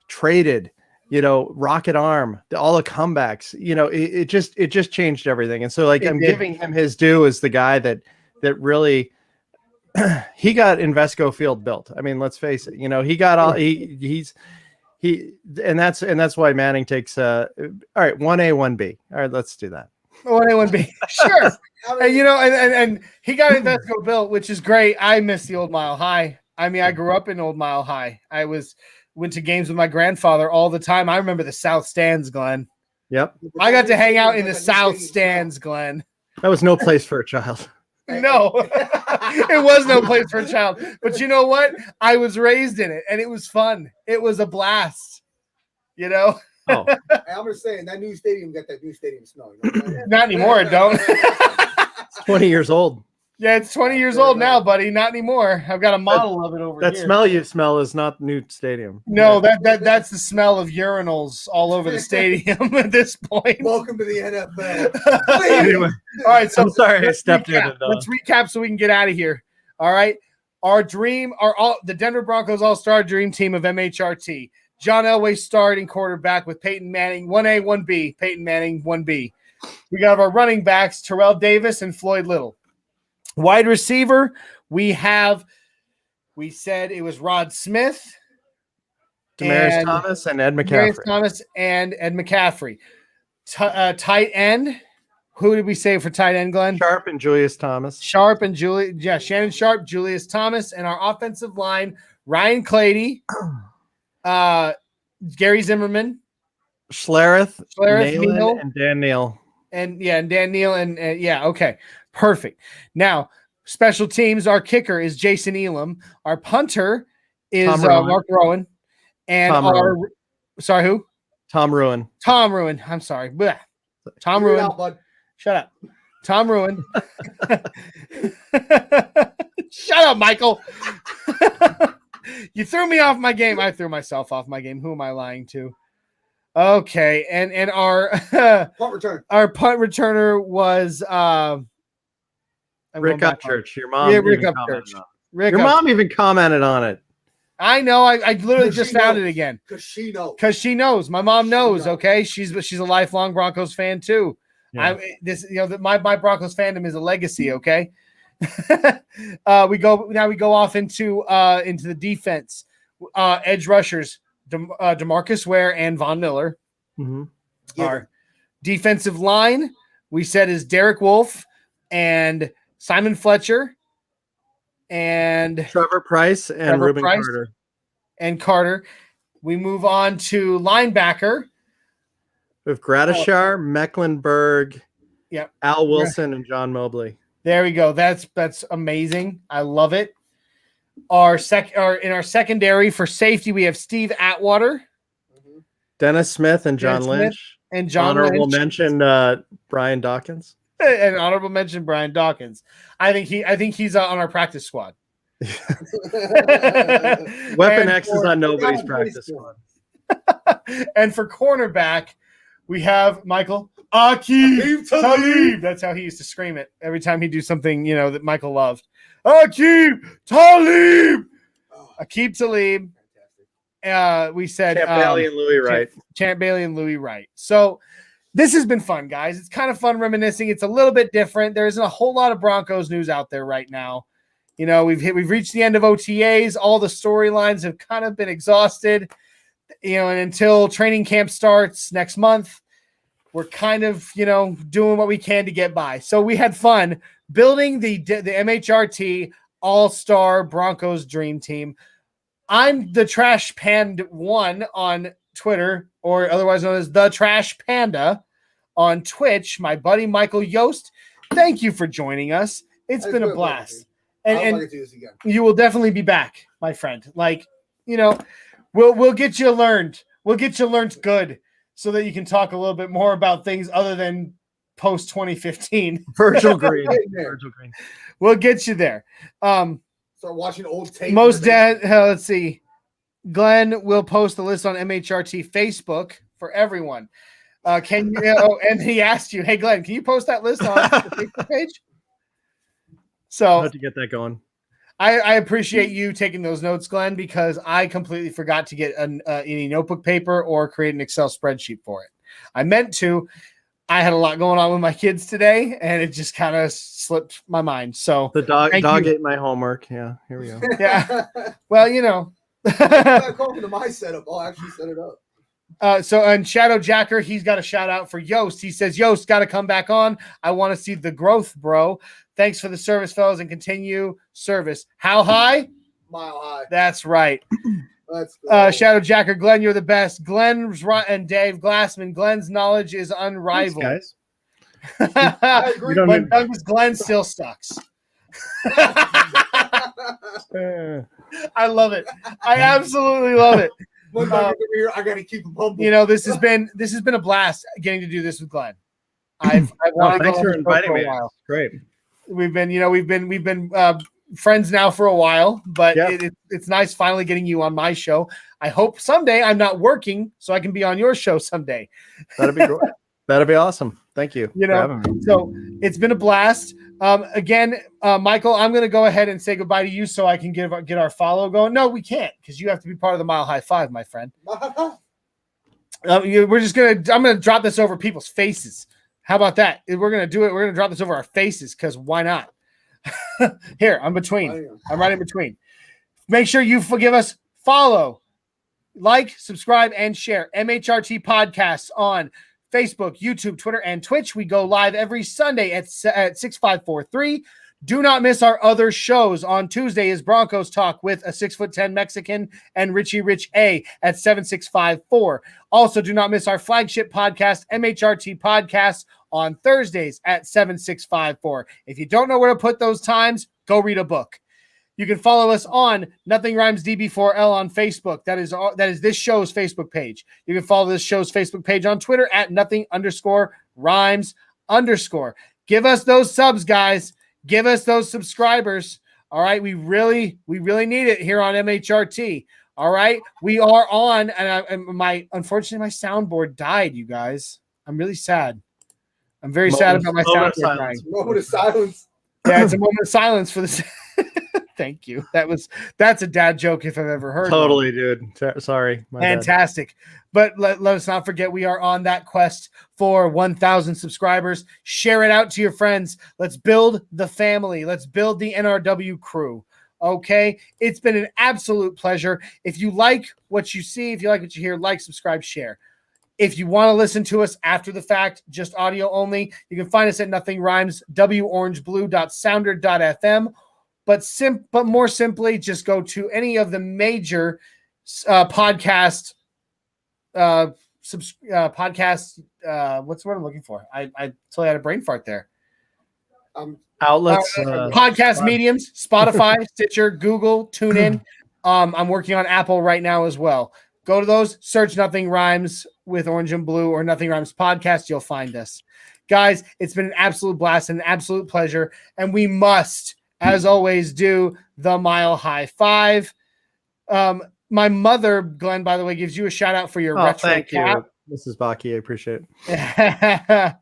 traded, rocket arm, all the comebacks, it just changed everything. And so I'm giving him his due as the guy that really he got Invesco Field built. I mean, let's face it, he got all and that's why Manning takes all right, 1A, 1B. All right, let's do that. 1A, 1B. Sure. And he got Invesco built, which is great. I miss the Old Mile High. I mean, I grew up in Old Mile High. Went to games with my grandfather all the time. I remember the South Stands, Glenn. Yep. I got to hang out in the South Stands, Glenn. That was no place for a child. No, it was no place for a child. But you know what? I was raised in it, and it was fun. It was a blast. Oh. I'm just saying, that new stadium got that new stadium smell. Not anymore, it don't. It's 20 years old. Yeah, it's 20 years old now, buddy. Not anymore. I've got a model of it over here. That smell you smell is not new stadium. No, that's the smell of urinals all over the stadium at this point. Welcome to the NFL. Anyway, all right, so I'm sorry I stepped in. Let's recap so we can get out of here. All right. The Denver Broncos All-Star Dream Team of MHRT. John Elway starting quarterback with Peyton Manning, 1A, 1B. Peyton Manning, 1B. We got our running backs, Terrell Davis and Floyd Little. Wide receiver, we said it was Rod Smith, Demaryius Thomas and Ed McCaffrey. Demaryius Thomas and Ed McCaffrey. Tight end. Who did we say for tight end, Glenn? Sharp and Julius Thomas. Shannon Sharp, Julius Thomas, and our offensive line, Ryan Clady, Gary Zimmerman, Schlereth, Neal, and Dan Neal. And Dan Neal, and okay. Perfect. Now, special teams, our kicker is Jason Elam. Our punter is Mark Rowan. And sorry, who? Tom Ruin. I'm sorry. Blech. Tom Ruin. Shut up. Tom Ruin. Shut up, Michael. You threw me off my game. I threw myself off my game. Who am I lying to? Okay. And our punt returner was Rick Upchurch. Your mom. Rick Upchurch. Your mom even commented on it. I know. I literally just found it again. Because she knows. My mom knows. Okay. She's a lifelong Broncos fan too. Yeah. My Broncos fandom is a legacy. Okay. we go off into the defense. Edge rushers, DeMarcus Ware and Von Miller. Mm-hmm. Our defensive line, we said, is Derek Wolfe and Simon Fletcher and Trevor Price and Reuben Carter. We move on to linebacker. With Gradishar, Mecklenburg, Al Wilson, and John Mobley. There we go. That's amazing. I love it. In our secondary for safety, we have Steve Atwater, Dennis Smith, and John Lynch. And John honorable Lynch. mention Brian Dawkins. And honorable mention Brian Dawkins. I think he's on our practice squad. Weapon X is on nobody's practice squad. And for cornerback, we have Michael Aqib Talib. That's how he used to scream it every time he'd do something, that Michael loved. Aqib Talib. Aqib Talib. We said Champ Bailey and Louis Wright. Champ Bailey and Louis Wright. So this has been fun, guys. It's kind of fun reminiscing. It's a little bit different. There isn't a whole lot of Broncos news out there right now. We've reached the end of OTAs. All the storylines have kind of been exhausted. And until training camp starts next month, we're kind of, doing what we can to get by. So we had fun building the MHRT All-Star Broncos Dream Team. I'm the Trash Panda 1 on Twitter, or otherwise known as the Trash Panda on Twitch. My buddy Michael Yost, thank you for joining us. It's been a blast. And you will definitely be back, my friend. We'll get you learned. We'll get you learned good so that you can talk a little bit more about things other than post 2015. Virgil Green. We'll get you there. Start watching old tape. Let's see. Glenn will post the list on MHRT Facebook for everyone. Can you? And he asked you, hey Glenn, can you post that list on the Facebook page? So I'll have to get that going. I appreciate you taking those notes, Glenn, because I completely forgot to get any notebook paper or create an Excel spreadsheet for it. I meant to. I had a lot going on with my kids today, and it just kind of slipped my mind. So the dog ate my homework. Yeah, here we go. Yeah. Well, Welcome to my setup. I'll actually set it up. And Shadow Jacker, he's got a shout out for Yost. He says, Yost, got to come back on. I want to see the growth, bro. Thanks for the service, fellas, and continue service. How high? Mile high. That's right. Let's go. Shadow Jacker, Glenn, you're the best. Glenn's and Dave Glassman, Glenn's knowledge is unrivaled. Thanks, guys. I agree. But Douglas Glenn still sucks. I love it. I absolutely love it. I gotta keep him humble. This has been a blast getting to do this with Glenn. I've wanted thanks to for inviting me. Great. We've been friends now for a while, but it's nice finally getting you on my show. I hope someday I'm not working so I can be on your show someday. That'd be great. That'd be awesome. Thank you. For having me. So it's been a blast. Again, Michael, I'm going to go ahead and say goodbye to you so I can get our follow going. No, we can't because you have to be part of the Mile High Five, my friend. I'm going to drop this over people's faces. How about that? We're going to do it. We're going to drop this over our faces because why not? Here, I'm between. I'm right in between. Make sure you forgive us. Follow, like, subscribe, and share MHRT Podcasts on Facebook, YouTube, Twitter, and Twitch. We go live every Sunday at 6543. Do not miss our other shows. On Tuesday is Broncos Talk with a 6'10" Mexican and Richie Rich A at 7654. Also, do not miss our flagship podcast, MHRT Podcasts, on Thursdays at 7654. If you don't know where to put those times, go read a book. You can follow us on Nothing Rhymes DB4L on Facebook. That is this show's Facebook page. You can follow this show's Facebook page on Twitter at Nothing_Rhymes_. Give us those subs, guys. Give us those subscribers. All right. We really need it here on MHRT. All right. We are on, and unfortunately, my soundboard died, you guys. I'm really sad. I'm very sad about my soundboard dying. Moment of silence. Yeah, it's a moment of silence for this. Thank you. That's a dad joke if I've ever heard. Totally, one. Dude. Sorry. Fantastic. But let us not forget, we are on that quest for 1,000 subscribers. Share it out to your friends. Let's build the family. Let's build the NRW crew. Okay. It's been an absolute pleasure. If you like what you see, if you like what you hear, like, subscribe, share. If you want to listen to us after the fact, just audio only, you can find us at Nothing Rhymes, worangeblue.sounder.fm. But more simply, just go to any of the major podcast podcasts. What's the word I'm looking for? I totally had a brain fart there. Outlets, podcast mediums, Spotify, Stitcher, Google, TuneIn. I'm working on Apple right now as well. Go to those, search Nothing Rhymes with Orange and Blue or Nothing Rhymes Podcast. You'll find us. Guys, it's been an absolute blast and an absolute pleasure. And we must, as always, do the Mile High Five. My mother, Glenn, by the way, gives you a shout out for your retro thank cap. You, Mrs. Baki. I appreciate it.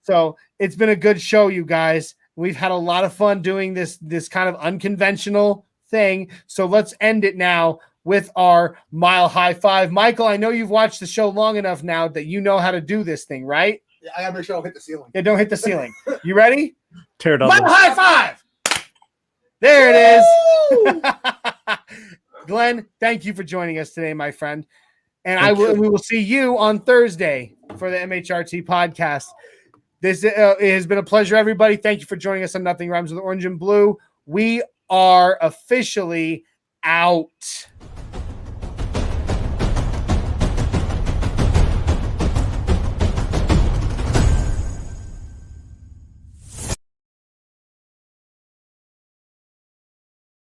So it's been a good show, you guys. We've had a lot of fun doing this kind of unconventional thing. So let's end it now with our Mile High Five. Michael, I know you've watched the show long enough now that you know how to do this thing, right? Yeah, I gotta make sure I don't hit the ceiling. Yeah, don't hit the ceiling. You ready? Tear it up. Mile High Five! There it is. Glenn, thank you for joining us today, my friend. And we will see you on Thursday for the MHRT podcast. This it has been a pleasure, everybody. Thank you for joining us on Nothing Rhymes with Orange and Blue. We are officially out.